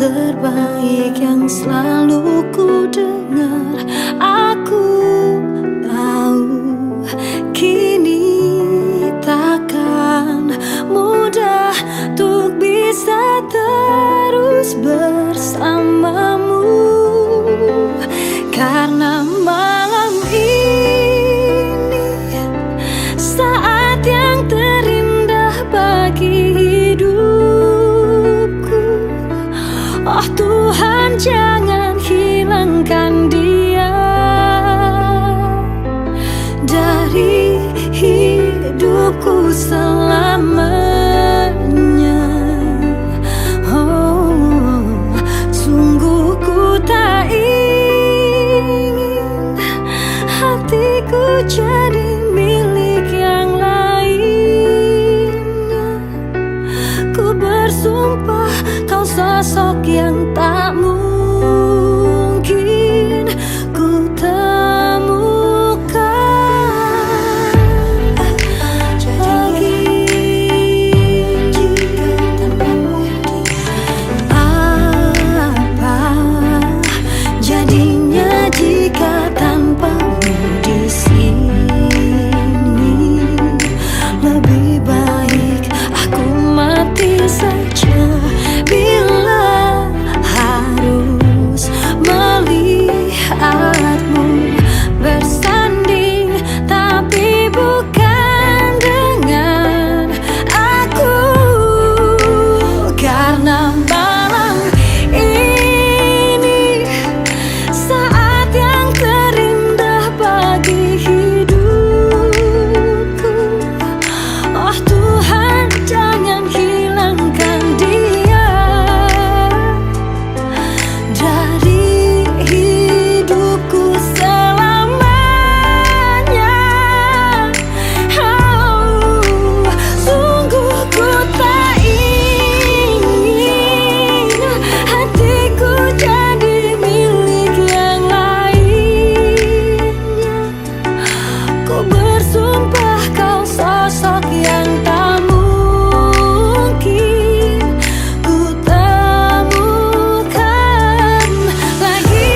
Speaker 2: terbaik yang selalu ku dengar. Aku tahu kini takkan mudah untuk bisa terus bersamamu, karena malam ini saat yang terindah bagi hidupku. Oh Tuhan, jangan hilangkan dia dari hidupku selamanya. Oh, sungguh ku tak ingin hatiku jadi milik yang lainnya. Ku bersumpah kau sosok yang tak mungkin ku temukan lagi. Apa jadinya jika tanpamu di sini? Lebih baik aku mati saja bila harus melihatmu bersanding, tapi bukan dengan aku. Karena malam ini saat yang terindah bagi hidupku. Oh Tuhan, jangan hilangkan dia dari hidupku selamanya. Oh, sungguh ku tak ingin hatiku jadi milik yang lainnya. Ku bersumpah kau sosok yang tak mungkin ku temukan lagi.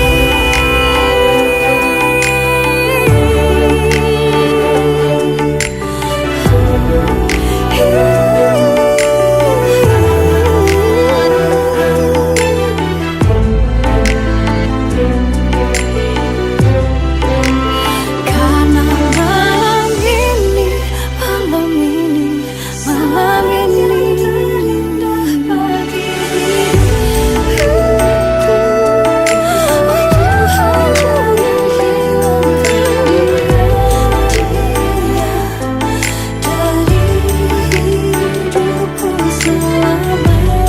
Speaker 2: Karena malam ini, malam ini, malam ini terindah bagi hidupku. Oh Tuhan, jangan hilangkan dia dari hidupku selamanya.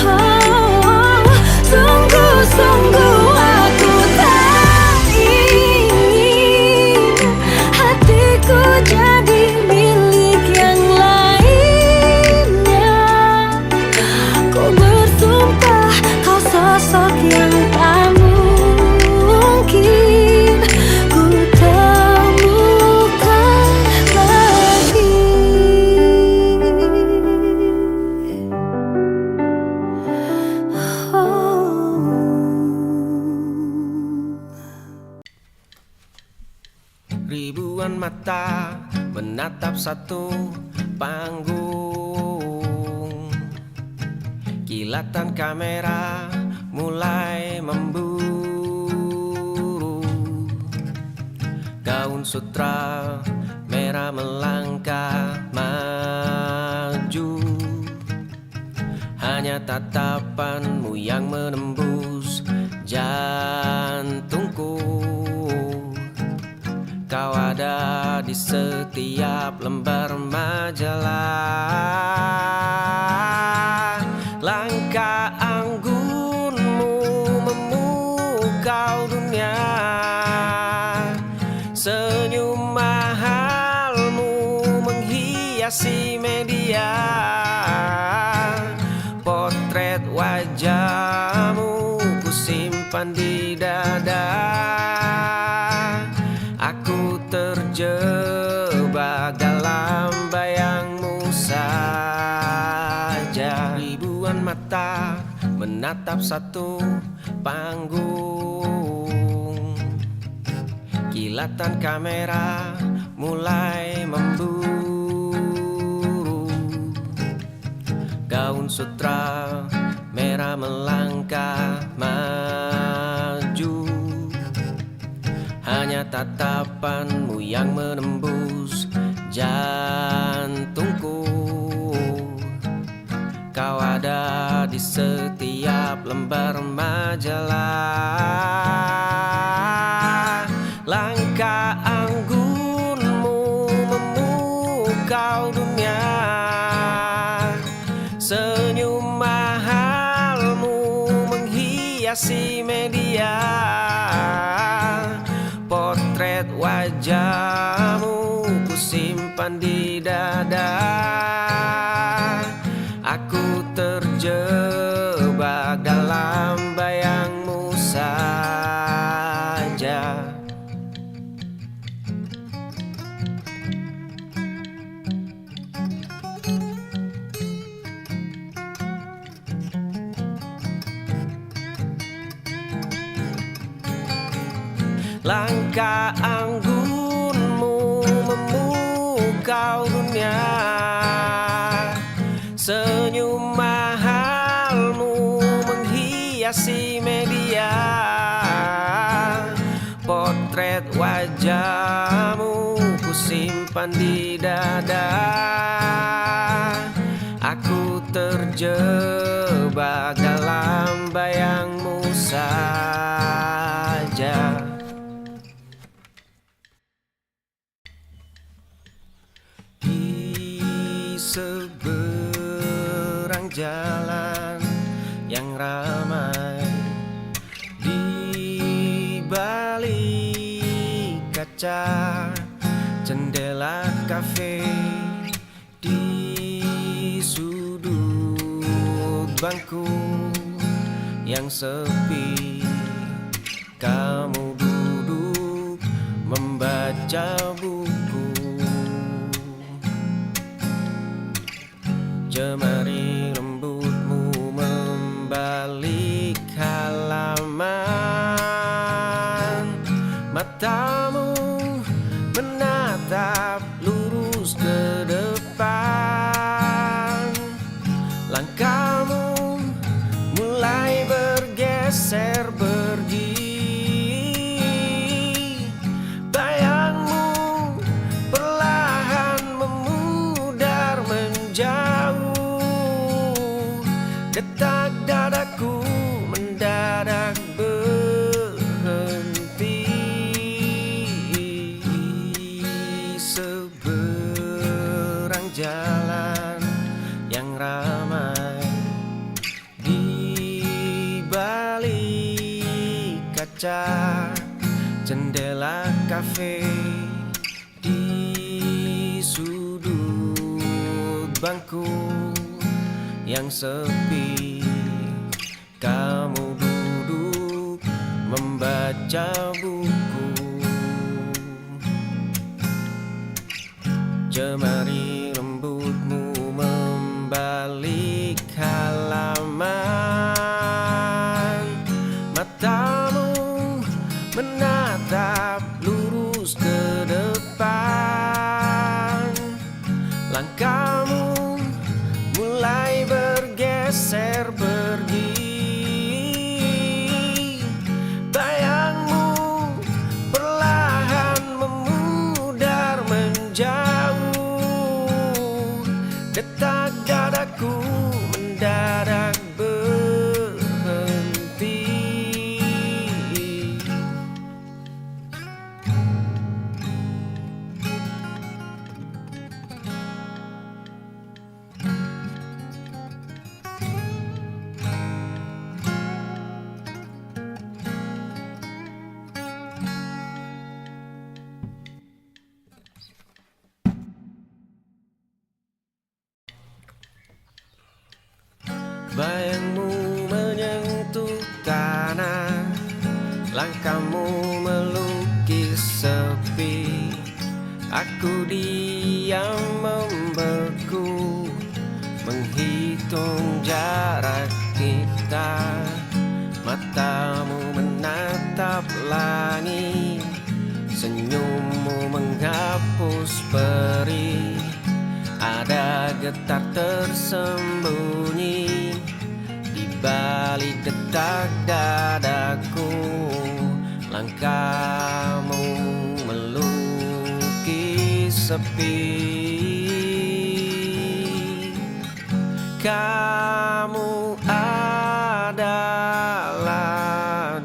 Speaker 2: Oh, sungguh-sungguh aku tak ingin hatiku jadi milik yang lainnya. Ku bersumpah kau sosok yang tak mungkin ku temukan lagi.
Speaker 3: Ribuan mata menatap satu panggung. Kilatan kamera mulai memburu. Gaun sutra merah melangkah maju. Hanya tatapanmu yang menembus jantungku. Kau ada di setiap lembar majalah. Langkah anggunmu memukau dunia. Senyum mahalmu menghiasi media. Potret wajahmu ku simpan di dada. Aku terjebak dalam bayangmu saja. Ribuan paduan mata menatap satu panggung. Kilatan kamera mulai memburu. Gaun sutra merah melangkah maju. Hanya tatapanmu yang menembus jantungku. Kau ada di setiap lembar majalah. Langkah anggunmu memukau dunia. Senyum mahalmu menghiasi media. Potret wajahmu ku simpan di dada. Aku terjebak dalam bayangmu saja. Langkah anggunmu memukau dunia. Senyum mahalmu menghiasi media. Potret wajahmu ku simpan di dada. Aku terjebak dalam bayangmu saja. Di seberang jalan yang ramai, di balik kaca jendela kafe, di sudut bangku yang sepi, kamu duduk membaca buku. Jemari rambutmu membalik halaman. Matamu menatap lurus ke depan. Langkahmu mulai bergeser pergi. Bayangmu perlahan memudar menjauh. Detak dadaku mendadak berhenti. Seberang jalan yang ramai, di balik kaca jendela kafe, di sudut bangku yang sepi, kamu duduk membaca buku. Jemari rambutmu membalik halaman. Matamu menatap lurus ke depan. Langkahmu mulai bergeser pergi. Bayangmu perlahan memudar menjauh. Detak dadaku mendadak berhenti. Bayangmu menyentuh tanah, langkahmu melukis sepi. Aku diam membeku, menghitung jarak kita. Matamu menatap langit, senyummu menghapus perih. Ada getar tersembunyi di balik detak dadaku. Langkahmu melukis sepi. Kamu adalah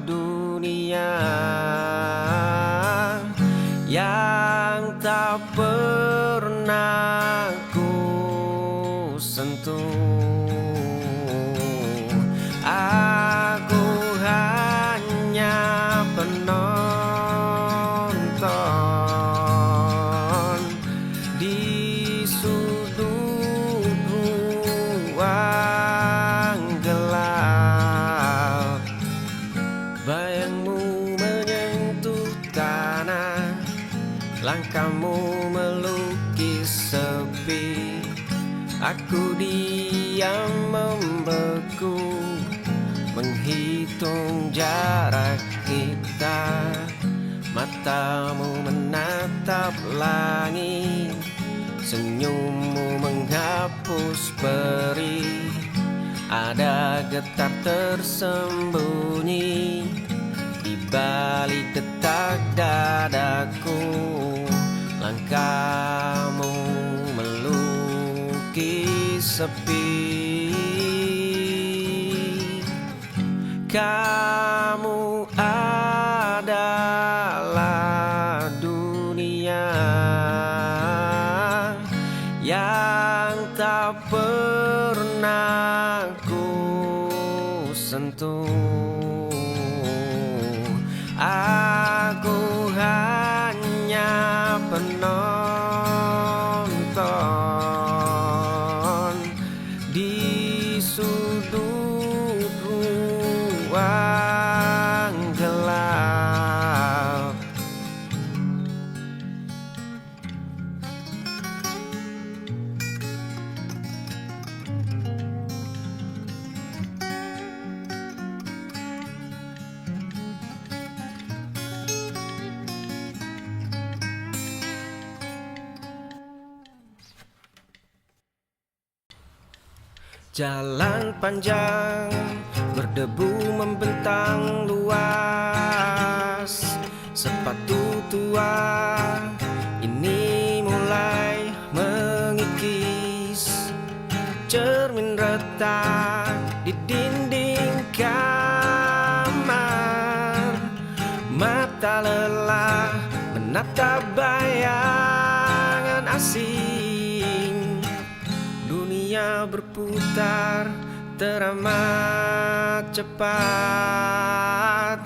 Speaker 3: dunia yang tak pernah ku sentuh. Aku hanya penonton di sudut ruang gelap. Bayangmu menyentuh tanah, langkahmu melukis sepi. Aku diam membeku, menghitung jarak kita. Matamu menatap langit, senyummu menghapus perih. Ada getar tersembunyi di balik detak dadaku. Langkahmu melukis sepi. Kamu adalah dunia yang tak pernah ku sentuh. Aku hanya penonton di sudut ruang gelap. Jalan panjang berdebu membentang luas. Sepatu tua ini mulai mengikis. Cermin retak di dinding kamar. Mata lelah menatap bayangan asing. Dunia berputar teramat cepat.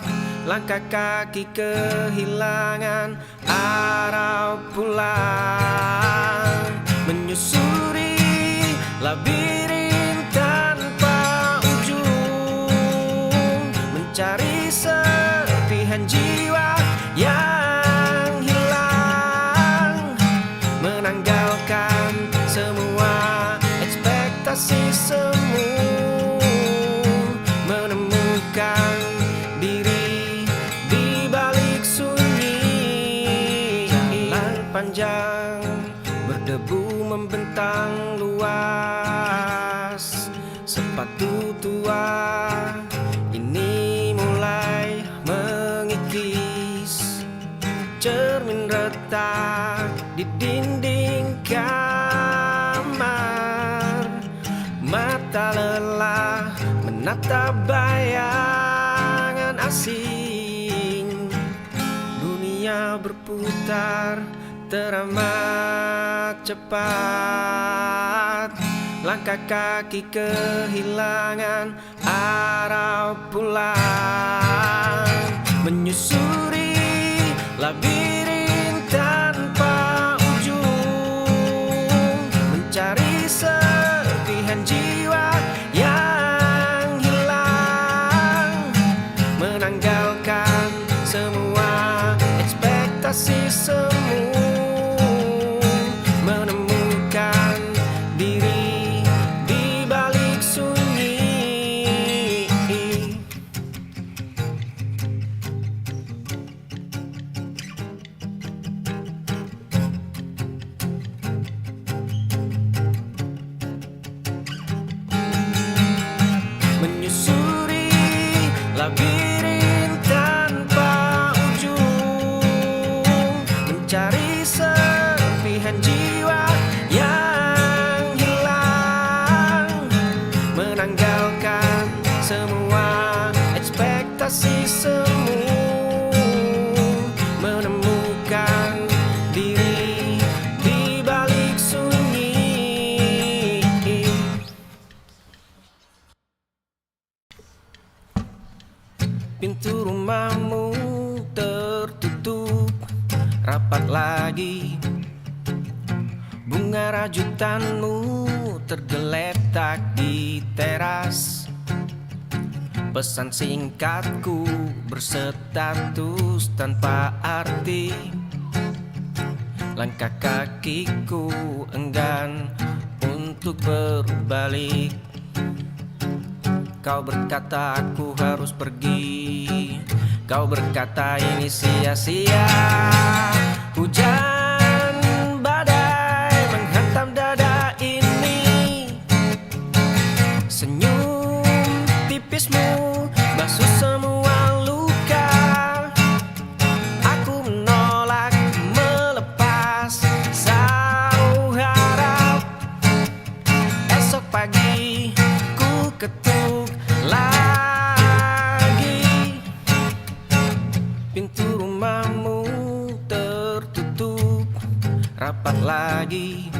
Speaker 3: Langkah kaki kehilangan arah pulang. Menyusuri labirin tanpa ujung, mencari serpihan jiwa yang hilang. Menanggalkan semua ekspektasi semu, menemukan diri di balik sunyi. Jalan panjang berdebu membentang luas. Sepatu tua ini mulai mengikis. Cermin retak di dinding kamar. Mata lelah menatap bayangan asing. Dunia berputar teramat cepat. Langkah kaki kehilangan arah pulang. Menyusuri labirin tanpa ujung, mencari serpihan jiwa yang hilang. Menanggalkan semua ekspektasi semu, menemukan diri di labirin tanpa ujung, mencari serpihan jiwa yang hilang, menanggalkan semua ekspektasi semu, menemukan diri di balik sunyi. Pintu rumahmu tertutup rapat lagi, bunga rajutanmu tergeletak di teras. Pesan singkatku berstatus tanpa arti, langkah kakiku enggan untuk berbalik. Kau berkata aku harus pergi, kau berkata ini sia-sia. Hujan badai menghantam dada ini, senyum tipismu basuh semua luka. Aku menolak melepas sauh harap, esok pagi ku ketuk lagi. Pintu rumahmu tertutup rapat lagi,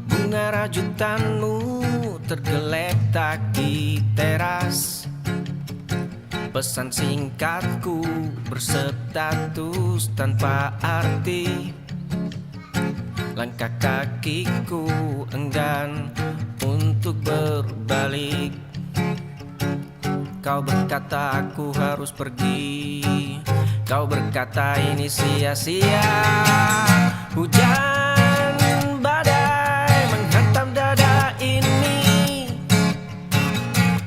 Speaker 3: bunga rajutanmu tergeletak di teras. Pesan singkatku berstatus tanpa arti, langkah kakiku enggan untuk berbalik. Kau berkata aku harus pergi, kau berkata ini sia-sia. Hujan badai menghantam dada ini,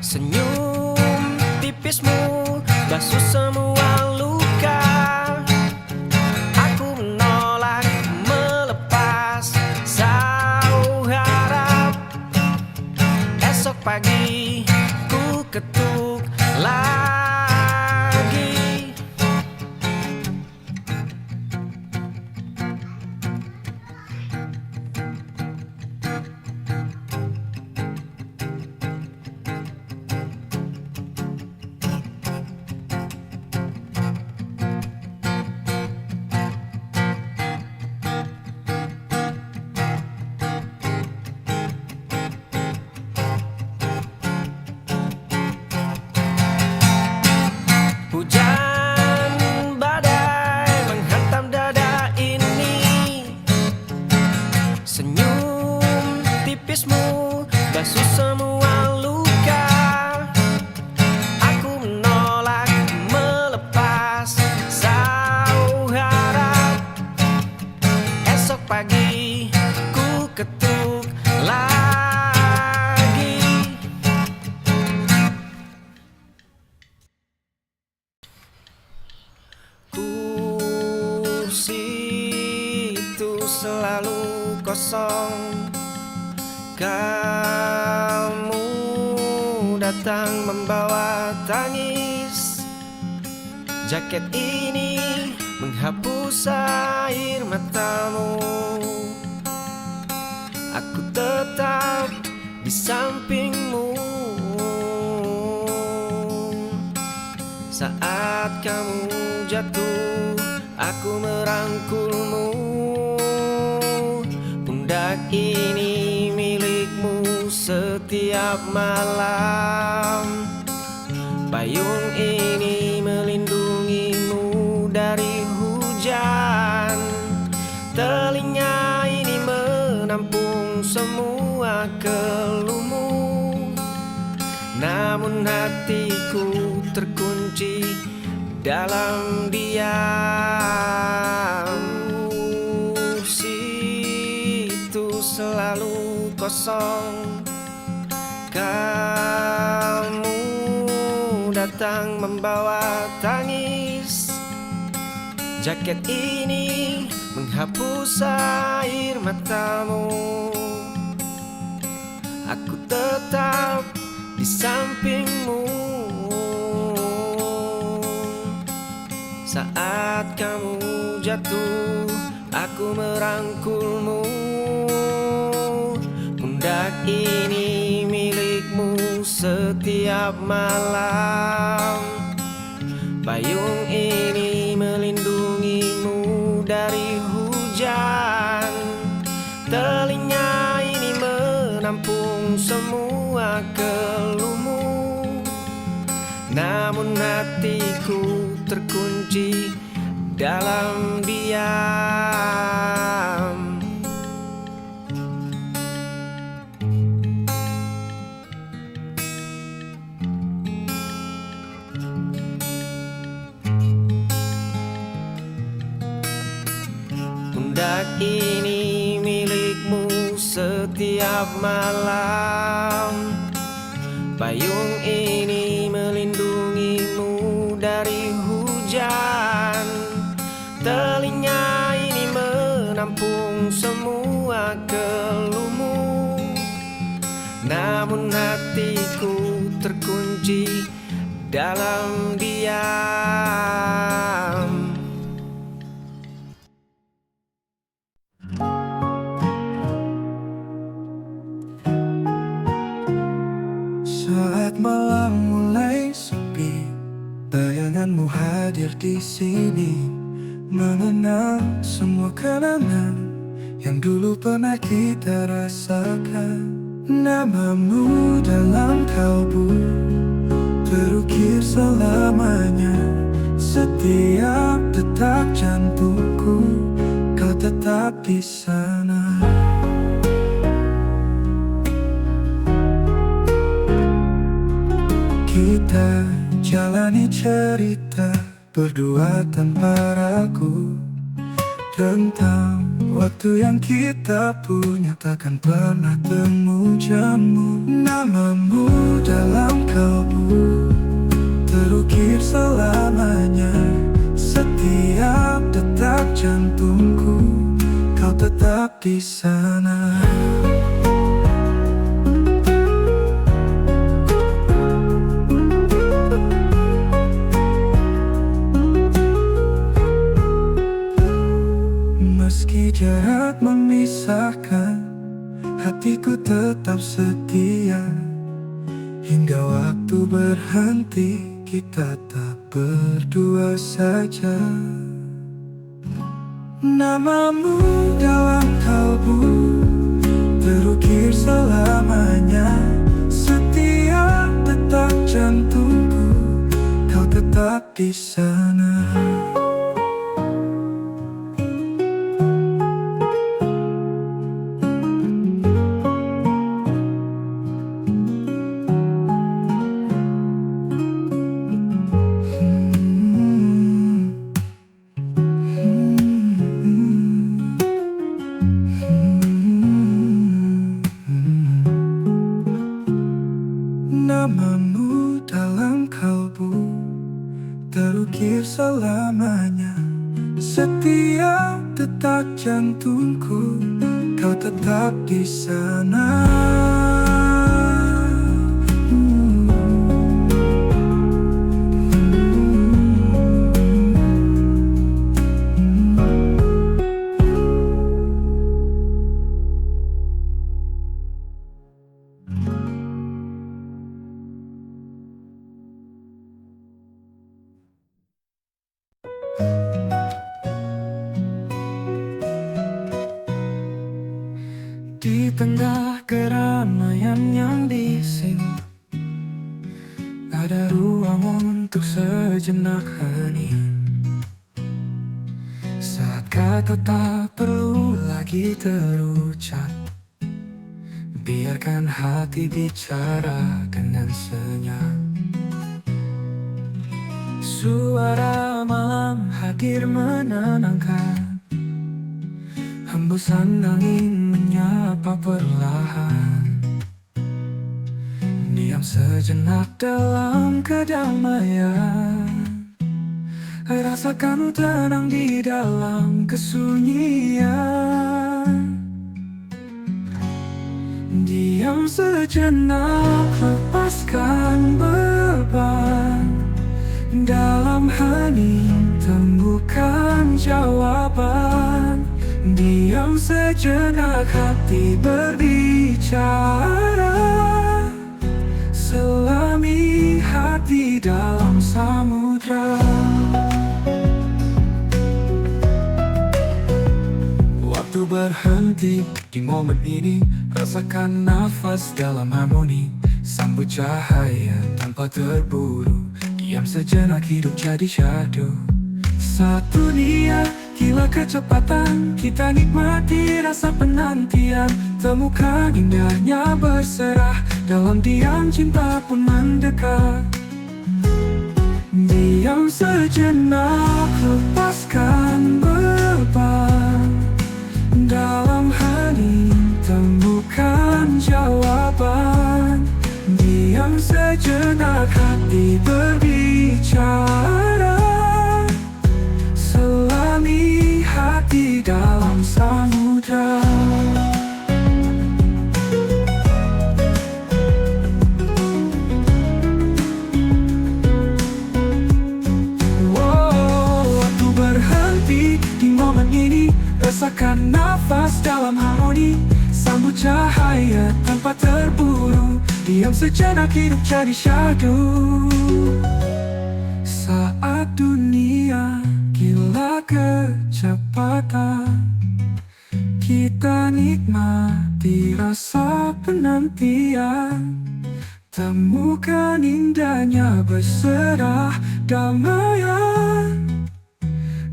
Speaker 3: senyum tipismu basuh semua luka. Aku menolak melepas sauh harap, esok pagi ku ketuk lagi. Hujan badai menghantam dada ini, senyum tipismu basuh semua luka. Aku menolak melepas sauh harap, esok pagi ku ketuk lagi. Kursi itu selalu kosong, kamu datang membawa tangis. Jaket ini menghapus air matamu, aku tetap di sampingmu. Saat kamu jatuh, aku merangkulmu. Pundak ini milikmu setiap malam, payung ini melindungimu dari hujan. Telinga ini menampung semua keluhmu, namun hatiku terkunci dalam diam. Kursi itu selalu kosong, kamu datang membawa tangis. Jaket ini menghapus air matamu, aku tetap di sampingmu. Saat kamu jatuh, aku merangkulmu. Pundak ini milikmu setiap malam. Payung ini melindungimu dari hujan. Telinga ini menampung semua keluhmu. Namun hatiku terkunci dalam diam. Pundak ini milikmu setiap malam. Payung ini melindungimu dari hujan. Telinga ini menampung semua keluhmu. Namun hatiku terkunci dalam diam.
Speaker 6: Saat malam mulai sepi, bayanganmu hadir di sini, mengenang semua kenangan yang dulu pernah kita rasakan. Namamu dalam kalbu terukir selamanya. Setiap detak jantungku, kau tetap di sana. Kita jalani cerita berdua tanpa ragu, tentang waktu yang kita punya takkan pernah temu jemu. Namamu dalam kalbu terukir selamanya. Setiap detak jantungku, kau tetap di sana. Meski jarak memisahkan, hatiku tetap setia. Hingga waktu berhenti, kita tak berdua saja. Namamu dalam kalbu terukir selamanya. Setiap detak jantungku, kau tetap di sana. Namamu dalam kalbu terukir selamanya. Setiap detak jantungku, kau tetap di sana. Di tengah keramaian yang bising, ada ruang untuk sejenak hening. Saat kata tak perlu lagi terucap, biarkan hati bicara dengan senyap. Suara malam hadir menenangkan, hembusan angin menyapa perlahan. Diam sejenak dalam kedamaian, rasakan tenang di dalam kesunyian. Diam sejenak, lepaskan beban dalam hening. temukan jawaban. Diam sejenak, hati berbicara. Selami hati dalam samudra. Waktu berhenti di momen ini, rasakan nafas dalam harmoni. Sambut cahaya tanpa terburu. Diam sejenak, hidup jadi syahdu. Satu niat, gila kecepatan. Kita nikmati rasa penantian. Temukan indahnya berserah. Dalam diam cinta pun mendekat. Diam sejenak, lepaskan beban. Dalam hati temukan jawaban. Diam sejenak, hati berbicara. Selami hati dalam samudra. Waktu berhenti di momen ini, rasakan nafas dalam harmoni. Sambut cahaya tanpa terburu. Diam sejenak, hidup jadi syahdu. Saat dunia gila kecepatan, kita nikmati rasa penantian. Temukan indahnya berserah damaian.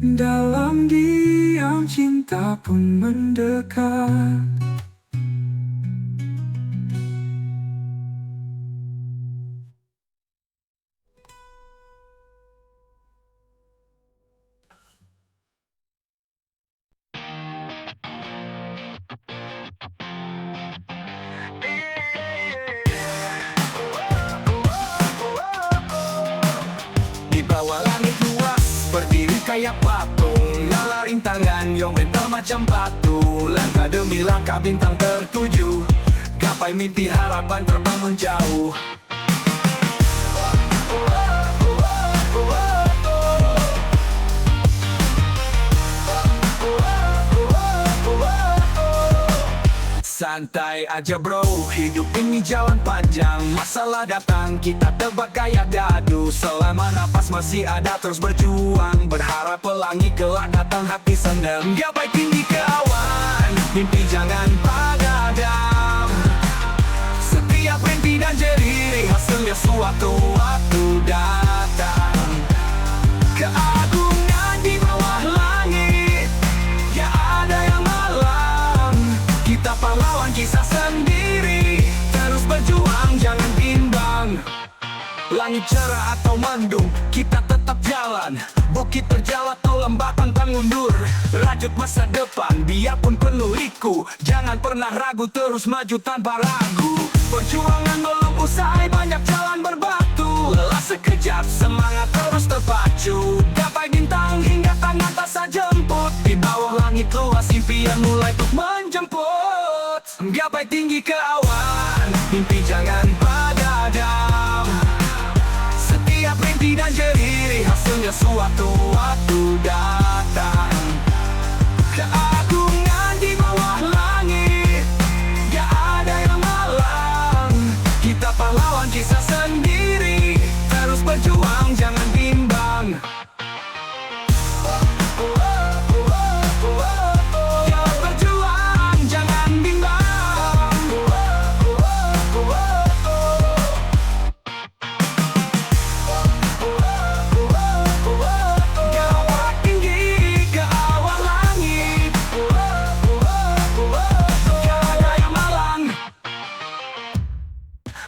Speaker 6: Dalam diam cinta pun mendekat.
Speaker 3: Di bawah langit luas, berdiri kayak patung. Nyala rintangan yang mental macam batu. Langkah demi langkah bintang tertuju. Gapai mimpi harapan terbang menjauh. Santai aja bro, hidup ini jalan panjang. Masalah datang, kita tebak kayak dadu. Selama napas masih ada terus berjuang. Berharap pelangi kelak datang, hati senang. Gapai tinggi ke awan, mimpi jangan padam. Setiap mimpi dan jeri, hasilnya suatu waktu datang. Keagungan di bawah langit, ya ada yang malang. Kita pahlawan kisah sendiri, terus berjuang jangan bimbang. Langit cerah atau mendung, kita tetap jalan. Bukit terjal atau lembah pantang mundur. Rajut masa depan, biarpun penuh liku. Jangan pernah ragu, terus maju tanpa ragu. Perjuangan belum usai, banyak jalan berbatu. Lelah sekejap, semangat terus terpacu. Gapai bintang hingga tangan tak jemput. Di bawah langit luas, impian mulai untuk menjemput. Gapai tinggi ke awan, mimpi jangan padam. Setiap mimpi dan jeri, hasilnya suatu waktu datang. Keagungan di bawah langit, gak ada yang malang. Kita pahlawan kisah sendiri, terus berjuang jangan bimbang.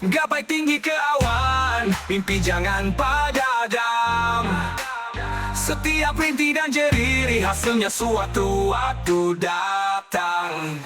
Speaker 3: Gapai tinggi ke awan, mimpi jangan padam. Setiap rintik dan jeri, hasilnya suatu waktu datang.